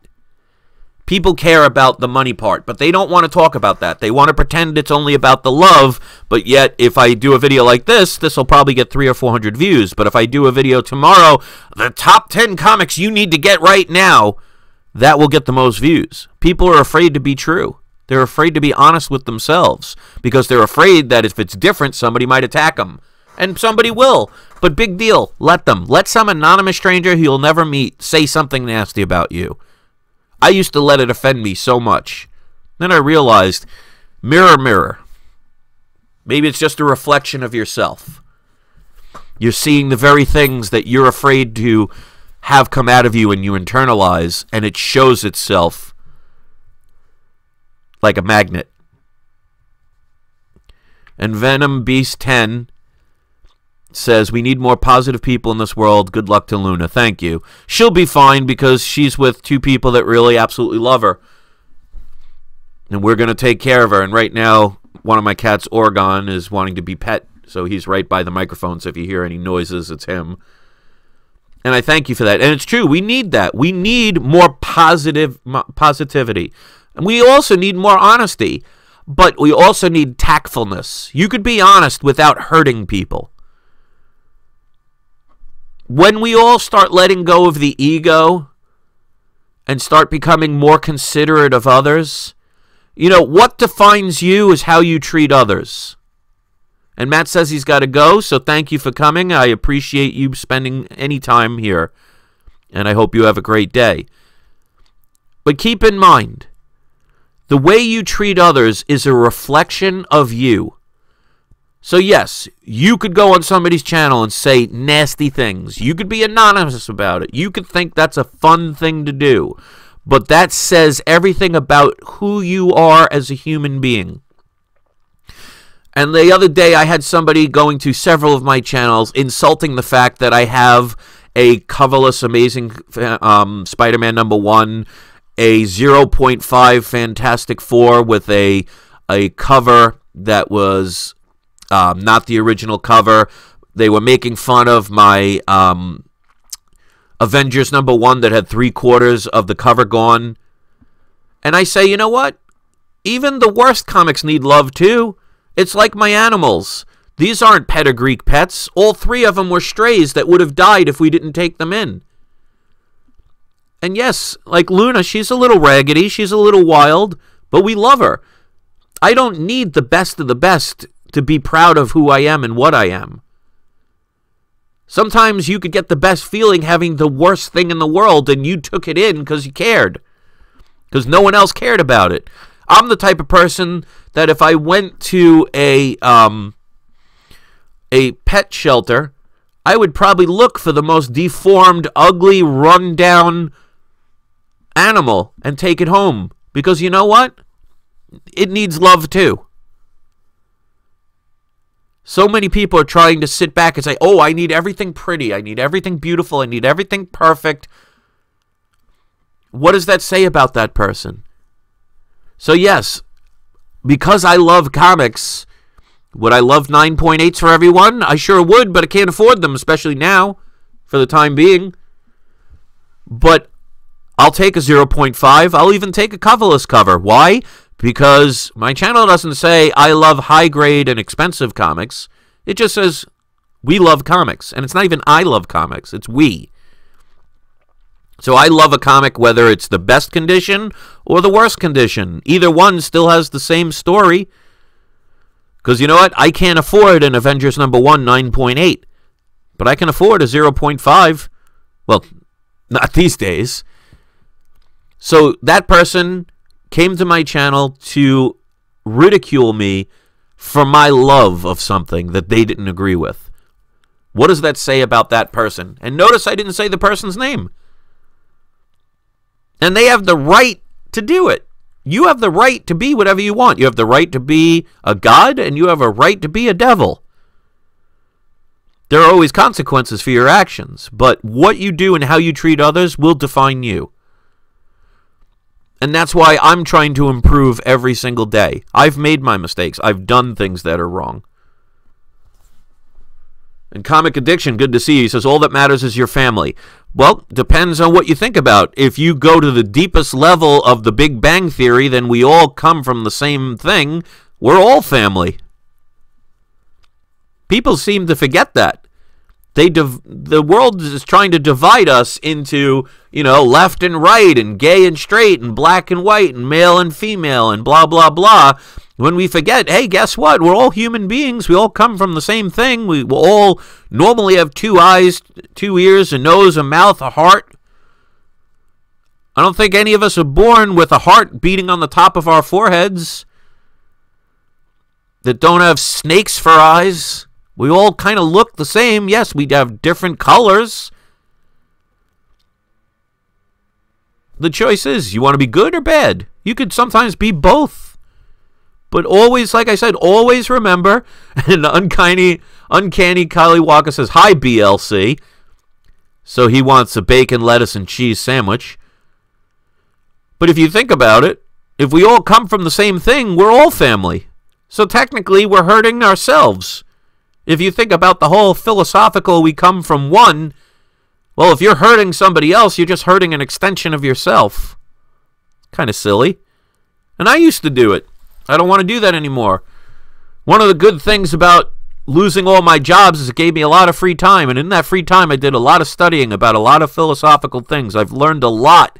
People care about the money part, but they don't want to talk about that. They want to pretend it's only about the love, but yet if I do a video like this, this will probably get 300 or 400 views. But if I do a video tomorrow, the top 10 comics you need to get right now, that will get the most views. People are afraid to be true. They're afraid to be honest with themselves because they're afraid that if it's different, somebody might attack them. And somebody will. But big deal. Let them. Let some anonymous stranger who you'll never meet say something nasty about you. I used to let it offend me so much. Then I realized, mirror, mirror. Maybe it's just a reflection of yourself. You're seeing the very things that you're afraid to have come out of you and you internalize, and it shows itself like a magnet. And Venom Beast 10 says, we need more positive people in this world. Good luck to Luna. Thank you. She'll be fine because she's with 2 people that really absolutely love her. And we're going to take care of her. And right now, one of my cats, Oregon, is wanting to be pet. So he's right by the microphone. So if you hear any noises, it's him. And I thank you for that. And it's true. We need that. We need more positivity. And we also need more honesty. But we also need tactfulness. You could be honest without hurting people. When we all start letting go of the ego and start becoming more considerate of others, you know, what defines you is how you treat others. And Matt says he's got to go, so thank you for coming. I appreciate you spending any time here, and I hope you have a great day. But keep in mind, the way you treat others is a reflection of you. So yes, you could go on somebody's channel and say nasty things. You could be anonymous about it. You could think that's a fun thing to do. But that says everything about who you are as a human being. And the other day I had somebody going to several of my channels insulting the fact that I have a coverless Amazing Spider-Man #1, a 0.5 Fantastic Four with a cover that was not the original cover. They were making fun of my Avengers #1 that had 3/4 of the cover gone. And I say, you know what? Even the worst comics need love too. It's like my animals. These aren't pedigree pets. All 3 of them were strays that would have died if we didn't take them in. And yes, like Luna, she's a little raggedy. She's a little wild. But we love her. I don't need the best of the best to be proud of who I am and what I am. Sometimes you could get the best feeling having the worst thing in the world and you took it in because you cared. Because no one else cared about it. I'm the type of person that if I went to a pet shelter, I would probably look for the most deformed, ugly, run-down animal and take it home. Because you know what? It needs love too. So many people are trying to sit back and say, oh, I need everything pretty. I need everything beautiful. I need everything perfect. What does that say about that person? So yes, because I love comics, Would I love 9.8s for everyone? I sure would, but I can't afford them, especially now, for the time being. But I'll take a 0.5. I'll even take a coverless cover. Why? Because my channel doesn't say I love high-grade and expensive comics. It just says we love comics. And it's not even I love comics. It's we. So I love a comic whether it's the best condition or the worst condition. Either one still has the same story. Because you know what? I can't afford an Avengers #1 9.8. But I can afford a 0.5. Well, not these days. So that person came to my channel to ridicule me for my love of something that they didn't agree with. What does that say about that person? And notice I didn't say the person's name. And they have the right to do it. You have the right to be whatever you want. You have the right to be a god, and you have a right to be a devil. There are always consequences for your actions, but what you do and how you treat others will define you. And that's why I'm trying to improve every single day. I've made my mistakes. I've done things that are wrong. And Comic Addiction, good to see you. He says, all that matters is your family. Well, depends on what you think about. If you go to the deepest level of the Big Bang Theory, then we all come from the same thing. We're all family. People seem to forget that. The world is trying to divide us into, left and right and gay and straight and black and white and male and female and blah, blah, blah. When we forget, hey, guess what? We're all human beings. We all come from the same thing. We will all normally have 2 eyes, 2 ears, a nose, a mouth, a heart. I don't think any of us are born with a heart beating on the top of our foreheads that don't have snakes for eyes. We all kind of look the same. Yes, we have different colors. The choice is, you want to be good or bad? You could sometimes be both. But always, like I said, always remember, and uncanny Kylie Walker says, hi, BLC. So he wants a bacon, lettuce, and cheese sandwich. But if you think about it, if we all come from the same thing, we're all family. So technically, we're hurting ourselves. If you think about the whole philosophical, we come from one, well, if you're hurting somebody else, you're just hurting an extension of yourself. Kind of silly. And I used to do it. I don't want to do that anymore. One of the good things about losing all my jobs is it gave me a lot of free time. And in that free time, I did a lot of studying about a lot of philosophical things. I've learned a lot.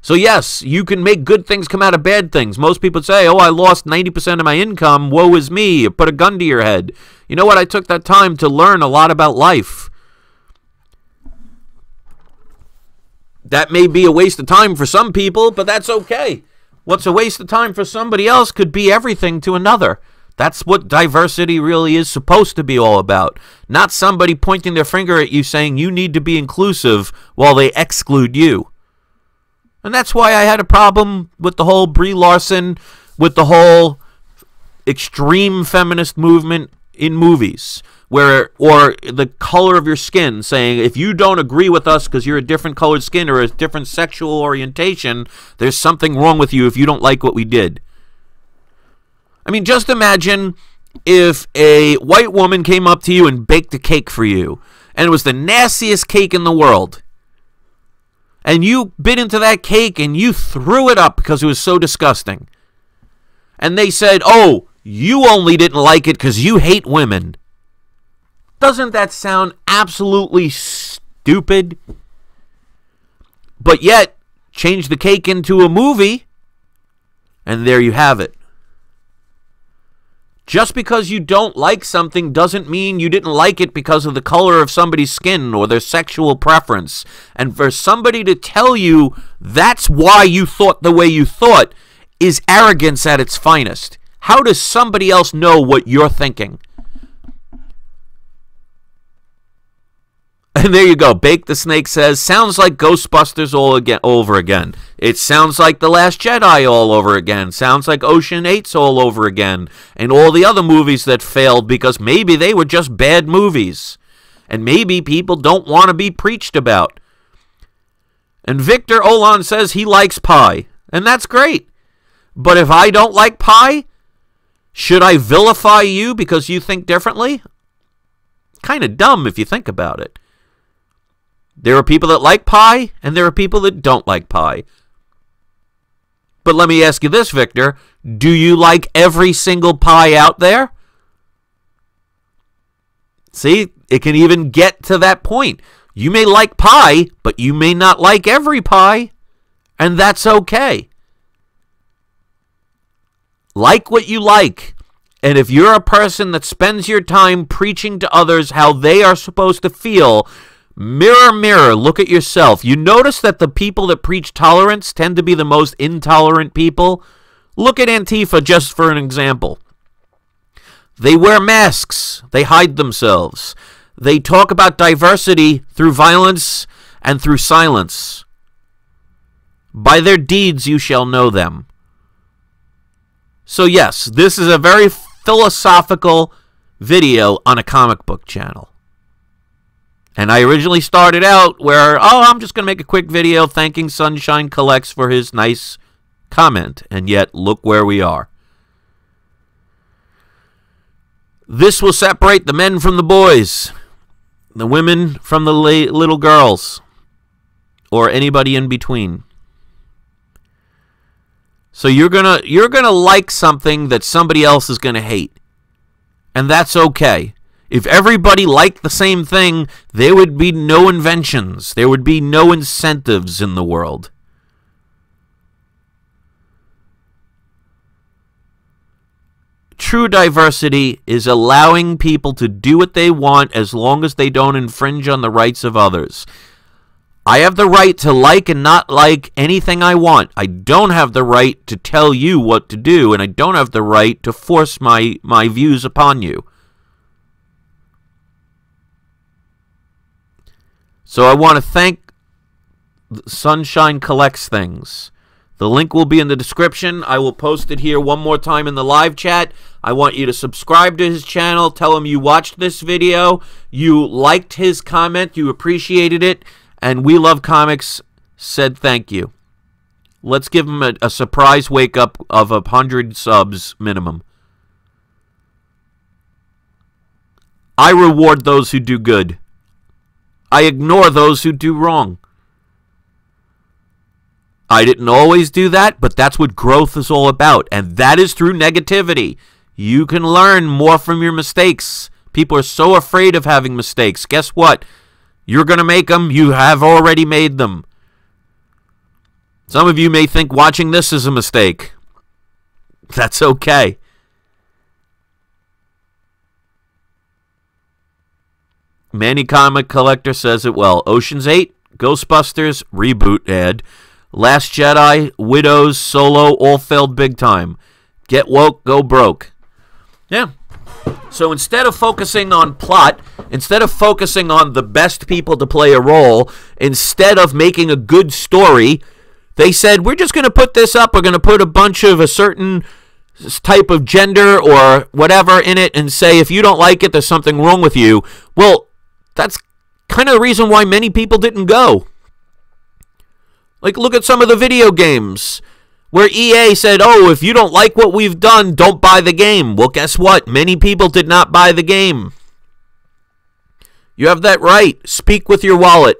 So yes, you can make good things come out of bad things. Most people say, oh, I lost 90% of my income. Woe is me. Put a gun to your head. You know what? I took that time to learn a lot about life. That may be a waste of time for some people, but that's okay. What's a waste of time for somebody else could be everything to another. That's what diversity really is supposed to be all about. Not somebody pointing their finger at you saying you need to be inclusive while they exclude you. And that's why I had a problem with the whole Brie Larson, with the whole extreme feminist movement in movies, or the color of your skin, saying if you don't agree with us because you're a different colored skin or a different sexual orientation, there's something wrong with you if you don't like what we did. I mean, just imagine if a white woman came up to you and baked a cake for you, and it was the nastiest cake in the world. And you bit into that cake and you threw it up because it was so disgusting. And they said, oh, you only didn't like it because you hate women. Doesn't that sound absolutely stupid? But yet, change the cake into a movie, and there you have it. Just because you don't like something doesn't mean you didn't like it because of the color of somebody's skin or their sexual preference. And for somebody to tell you that's why you thought the way you thought is arrogance at its finest. How does somebody else know what you're thinking? And there you go. Bake the Snake says, sounds like Ghostbusters over again. It sounds like The Last Jedi all over again. Sounds like Ocean 8's all over again. And all the other movies that failed because maybe they were just bad movies. And maybe people don't want to be preached about. And Victor Olan says he likes pie. And that's great. But if I don't like pie, Should I vilify you because you think differently? Kind of dumb if you think about it. There are people that like pie, and there are people that don't like pie. But let me ask you this, Victor. Do you like every single pie out there? See, it can even get to that point. You may like pie, but you may not like every pie, and that's okay. Like what you like. And if you're a person that spends your time preaching to others how they are supposed to feel, mirror, mirror, look at yourself. You notice that the people that preach tolerance tend to be the most intolerant people? Look at Antifa just for an example. They wear masks. They hide themselves. They talk about diversity through violence and through silence. By their deeds you shall know them. So yes, this is a very philosophical video on a comic book channel. And I originally started out where, I'm just going to make a quick video thanking Sunshine Collects for his nice comment. And yet, look where we are. This will separate the men from the boys, the women from the little girls, or anybody in between. So you're gonna like something that somebody else is gonna hate, and that's okay. If everybody liked the same thing, there would be no inventions. There would be no incentives in the world. True diversity is allowing people to do what they want as long as they don't infringe on the rights of others. I have the right to like and not like anything I want. I don't have the right to tell you what to do, and I don't have the right to force my views upon you. So I want to thank Sunshine Collects Things. The link will be in the description. I will post it here one more time in the live chat. I want you to subscribe to his channel. Tell him you watched this video. You liked his comment. You appreciated it. And We Love Comics said thank you. Let's give him a surprise wake-up of 100 subs minimum. I reward those who do good. I ignore those who do wrong. I didn't always do that, but that's what growth is all about, and that is through negativity. You can learn more from your mistakes. People are so afraid of having mistakes. Guess what? You're going to make them. You have already made them. Some of you may think watching this is a mistake. That's okay. Manny Comic Collector says it well. Ocean's 8, Ghostbusters, reboot ad. Last Jedi, Widows, Solo, all failed big time. Get woke, go broke. Yeah. So instead of focusing on plot, instead of focusing on the best people to play a role, instead of making a good story, they said, we're just going to put this up. We're going to put a bunch of a certain type of gender or whatever in it and say, if you don't like it, there's something wrong with you. Well, that's kind of the reason why many people didn't go. Like, look at some of the video games where EA said, oh, if you don't like what we've done, don't buy the game. Well, guess what? Many people did not buy the game. You have that right. Speak with your wallet.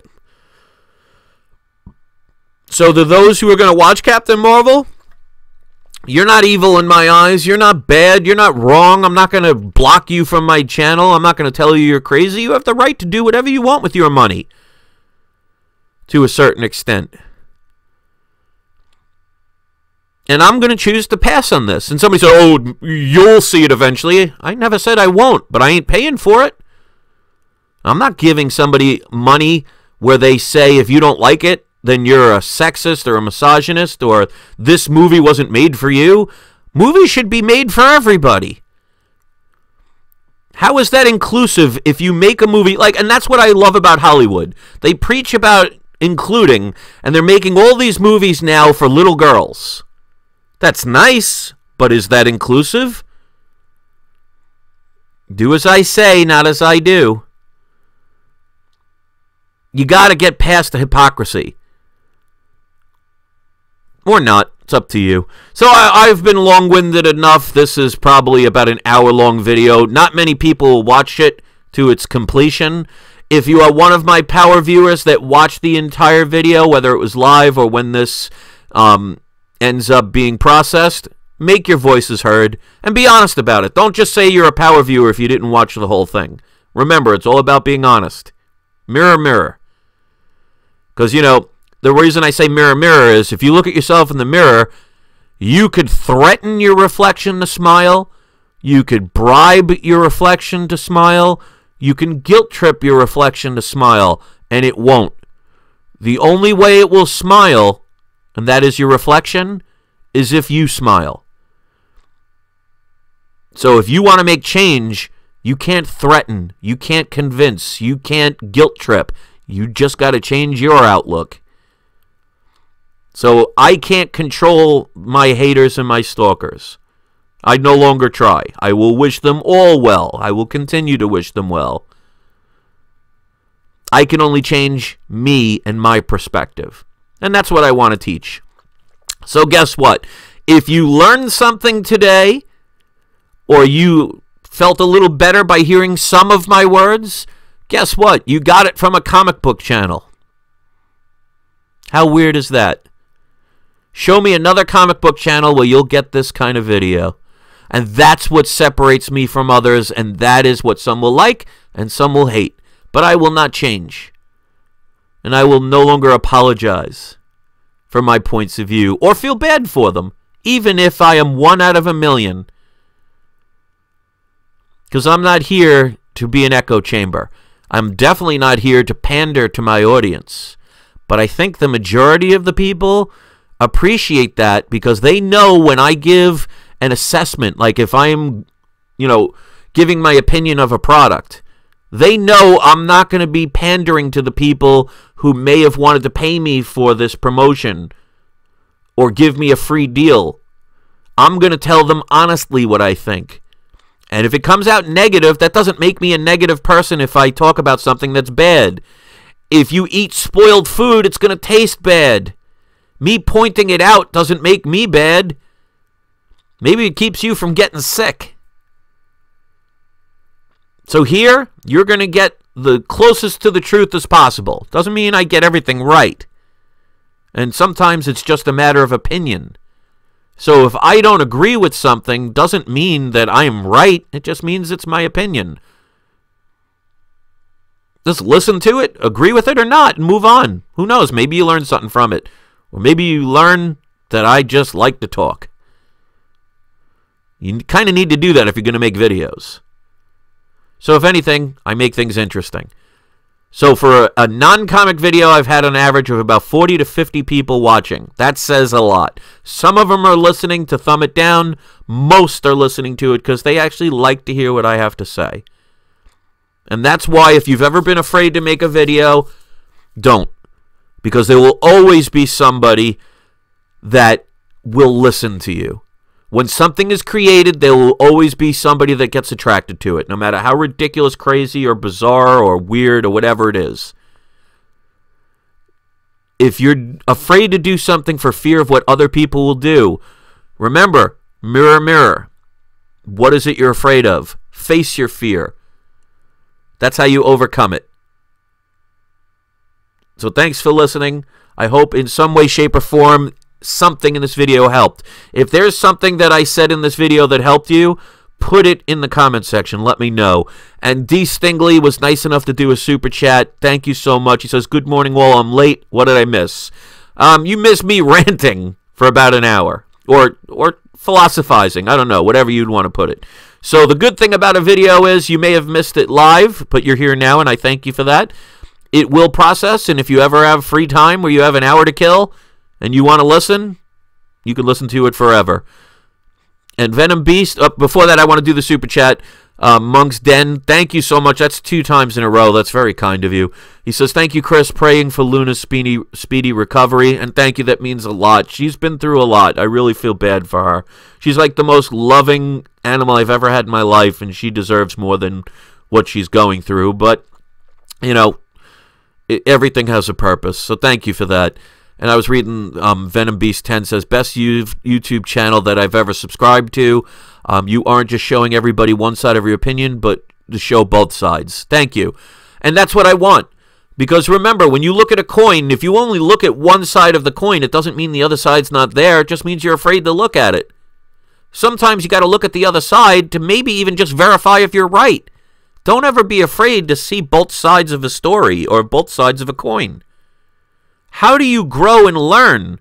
So to those who are going to watch Captain Marvel, you're not evil in my eyes. You're not bad. You're not wrong. I'm not going to block you from my channel. I'm not going to tell you you're crazy. You have the right to do whatever you want with your money to a certain extent. And I'm going to choose to pass on this. And somebody said, oh, you'll see it eventually. I never said I won't, but I ain't paying for it. I'm not giving somebody money where they say if you don't like it, then you're a sexist or a misogynist or this movie wasn't made for you. Movies should be made for everybody. How is that inclusive if you make a movie like, and that's what I love about Hollywood. They preach about including, and they're making all these movies now for little girls. That's nice, but is that inclusive? Do as I say, not as I do. You got to get past the hypocrisy. Or not. It's up to you. So I've been long-winded enough. This is probably about an hour-long video. Not many people will watch it to its completion. If you are one of my power viewers that watched the entire video, whether it was live or when this ends up being processed, make your voices heard and be honest about it. Don't just say you're a power viewer if you didn't watch the whole thing. Remember, it's all about being honest. Mirror, mirror. Because, you know, the reason I say mirror, mirror is if you look at yourself in the mirror, you could threaten your reflection to smile. You could bribe your reflection to smile. You can guilt trip your reflection to smile, and it won't. The only way it will smile, and that is your reflection, is if you smile. So if you want to make change, you can't threaten, you can't convince, you can't guilt trip. You just got to change your outlook. So I can't control my haters and my stalkers. I no longer try. I will wish them all well. I will continue to wish them well. I can only change me and my perspective. And that's what I want to teach. So guess what? If you learned something today, or you felt a little better by hearing some of my words, guess what? You got it from a comic book channel. How weird is that? Show me another comic book channel where you'll get this kind of video. And that's what separates me from others, and that is what some will like and some will hate. But I will not change. And I will no longer apologize for my points of view or feel bad for them, even if I am 1 out of a million. Because I'm not here to be an echo chamber. I'm definitely not here to pander to my audience. But I think the majority of the people appreciate that because they know when I give an assessment, like if I'm, giving my opinion of a product, they know I'm not going to be pandering to the people who may have wanted to pay me for this promotion or give me a free deal. I'm going to tell them honestly what I think. And if it comes out negative, that doesn't make me a negative person if I talk about something that's bad. If you eat spoiled food, it's going to taste bad. Me pointing it out doesn't make me bad. Maybe it keeps you from getting sick. So here, you're going to get the closest to the truth as possible. Doesn't mean I get everything right. And sometimes it's just a matter of opinion. So if I don't agree with something, doesn't mean that I am right. It just means it's my opinion. Just listen to it, agree with it or not, and move on. Who knows? Maybe you learn something from it. Or maybe you learn that I just like to talk. You kind of need to do that if you're going to make videos. So if anything, I make things interesting. So for a non-comic video, I've had an average of about 40 to 50 people watching. That says a lot. Some of them are listening to thumb it down. Most are listening to it because they actually like to hear what I have to say. And that's why if you've ever been afraid to make a video, don't. Because there will always be somebody that will listen to you. When something is created, there will always be somebody that gets attracted to it, no matter how ridiculous, crazy, or bizarre, or weird, or whatever it is. If you're afraid to do something for fear of what other people will do, remember, mirror, mirror. What is it you're afraid of? Face your fear. That's how you overcome it. So thanks for listening. I hope in some way, shape, or form something in this video helped. If there's something that I said in this video that helped you, put it in the comment section. Let me know. And D. Stingley was nice enough to do a super chat. Thank you so much. He says, good morning, Wall. I'm late. What did I miss? You missed me ranting for about an hour. Or philosophizing. I don't know. Whatever you'd want to put it. So the good thing about a video is you may have missed it live, but you're here now, and I thank you for that. It will process, and if you ever have free time where you have an hour to kill and you want to listen, you can listen to it forever. And Venom Beast, before that, I want to do the super chat. Monk's Den, thank you so much. That's 2 times in a row. That's very kind of you. He says, thank you, Chris, praying for Luna's speedy recovery. And thank you, that means a lot. She's been through a lot. I really feel bad for her. She's like the most loving animal I've ever had in my life, and she deserves more than what she's going through. But, everything has a purpose. So thank you for that. And I was reading Venom Beast 10 says, best YouTube channel that I've ever subscribed to. You aren't just showing everybody one side of your opinion, but to show both sides. Thank you. And that's what I want. Because remember, when you look at a coin, if you only look at one side of the coin, it doesn't mean the other side's not there. It just means you're afraid to look at it. Sometimes you got to look at the other side to maybe even just verify if you're right. Don't ever be afraid to see both sides of a story or both sides of a coin. How do you grow and learn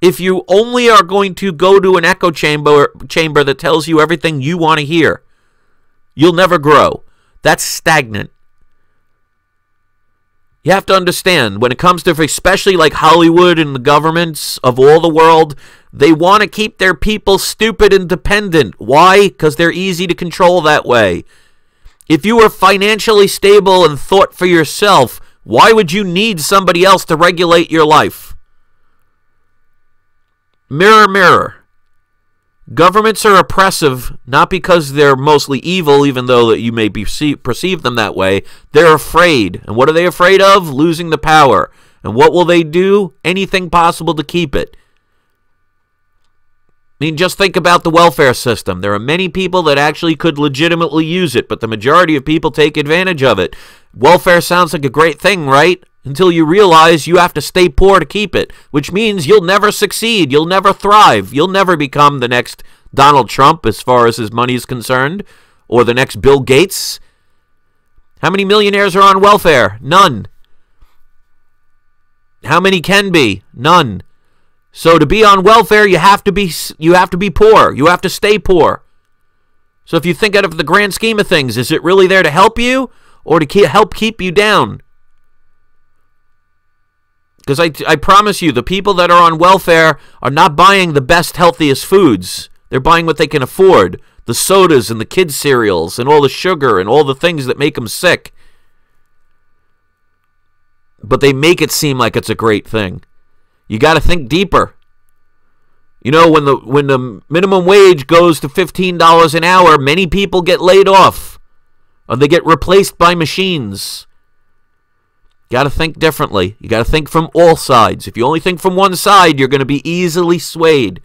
if you only are going to go to an echo chamber that tells you everything you want to hear? You'll never grow. That's stagnant. You have to understand, when it comes to, especially like Hollywood and the governments of all the world, they want to keep their people stupid and dependent. Why? Because they're easy to control that way. If you were financially stable and thought for yourself, why would you need somebody else to regulate your life? Mirror, mirror. Governments are oppressive, not because they're mostly evil, even though that you may perceive them that way. They're afraid. And what are they afraid of? Losing the power. And what will they do? Anything possible to keep it. I mean, just think about the welfare system. There are many people that actually could legitimately use it, but the majority of people take advantage of it. Welfare sounds like a great thing, right? Until you realize you have to stay poor to keep it, which means you'll never succeed, you'll never thrive, you'll never become the next Donald Trump as far as his money is concerned, or the next Bill Gates. How many millionaires are on welfare? None. How many can be? None. So to be on welfare, you have to be poor. You have to stay poor. So if you think out of the grand scheme of things, is it really there to help you or to help keep you down? Because I promise you, the people that are on welfare are not buying the best, healthiest foods. They're buying what they can afford. The sodas and the kids' cereals and all the sugar and all the things that make them sick. But they make it seem like it's a great thing. You got to think deeper. You know, when the minimum wage goes to $15 an hour, many people get laid off. Or they get replaced by machines. You got to think differently. You got to think from all sides. If you only think from one side, you're going to be easily swayed.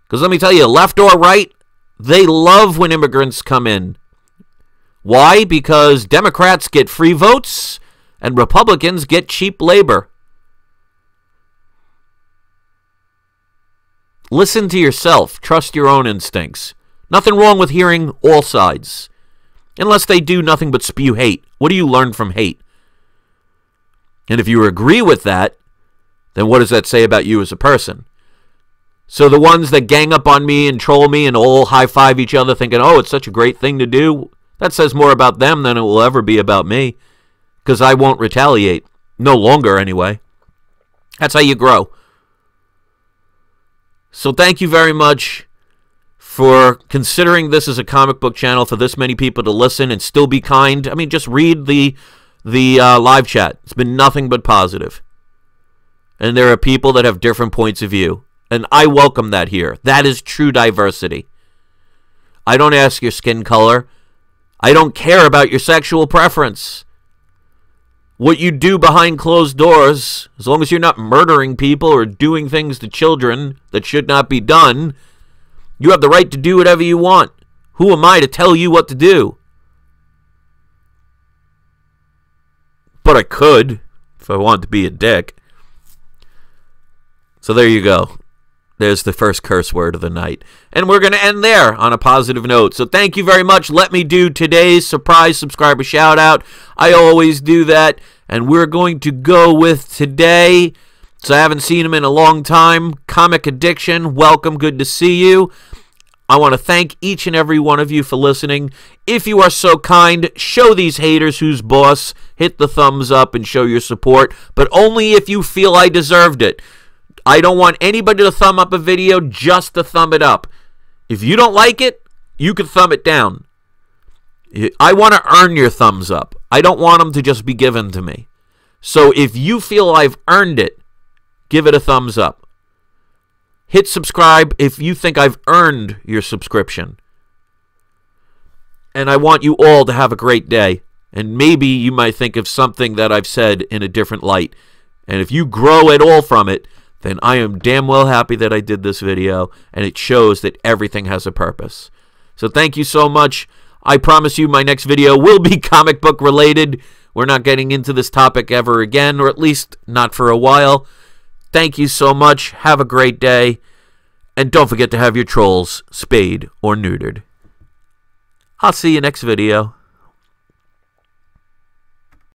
Because let me tell you, left or right, they love when immigrants come in. Why? Because Democrats get free votes and Republicans get cheap labor. Listen to yourself. Trust your own instincts. Nothing wrong with hearing all sides. Unless they do nothing but spew hate. What do you learn from hate? And if you agree with that, then what does that say about you as a person? So the ones that gang up on me and troll me and all high-five each other thinking, oh, it's such a great thing to do, that says more about them than it will ever be about me. Because I won't retaliate. No longer, anyway. That's how you grow. So thank you very much for considering this as a comic book channel for this many people to listen and still be kind. I mean, just read the live chat. It's been nothing but positive. And there are people that have different points of view. And I welcome that here. That is true diversity. I don't ask your skin color. I don't care about your sexual preference. What you do behind closed doors, as long as you're not murdering people or doing things to children that should not be done, you have the right to do whatever you want. Who am I to tell you what to do? But I could, if I wanted to be a dick. So there you go. There's the first curse word of the night. And we're going to end there on a positive note. So thank you very much. Let me do today's surprise subscriber shout out. I always do that. And we're going to go with today. So I haven't seen him in a long time. Comic Addiction. Welcome. Good to see you. I want to thank each and every one of you for listening. If you are so kind, show these haters who's boss. Hit the thumbs up and show your support. But only if you feel I deserved it. I don't want anybody to thumb up a video just to thumb it up. If you don't like it, you can thumb it down. I want to earn your thumbs up. I don't want them to just be given to me. So if you feel I've earned it, give it a thumbs up. Hit subscribe if you think I've earned your subscription. And I want you all to have a great day. And maybe you might think of something that I've said in a different light. And if you grow at all from it, then I am damn well happy that I did this video, and it shows that everything has a purpose. So thank you so much. I promise you my next video will be comic book related. We're not getting into this topic ever again, or at least not for a while. Thank you so much. Have a great day. And don't forget to have your trolls spayed or neutered. I'll see you next video.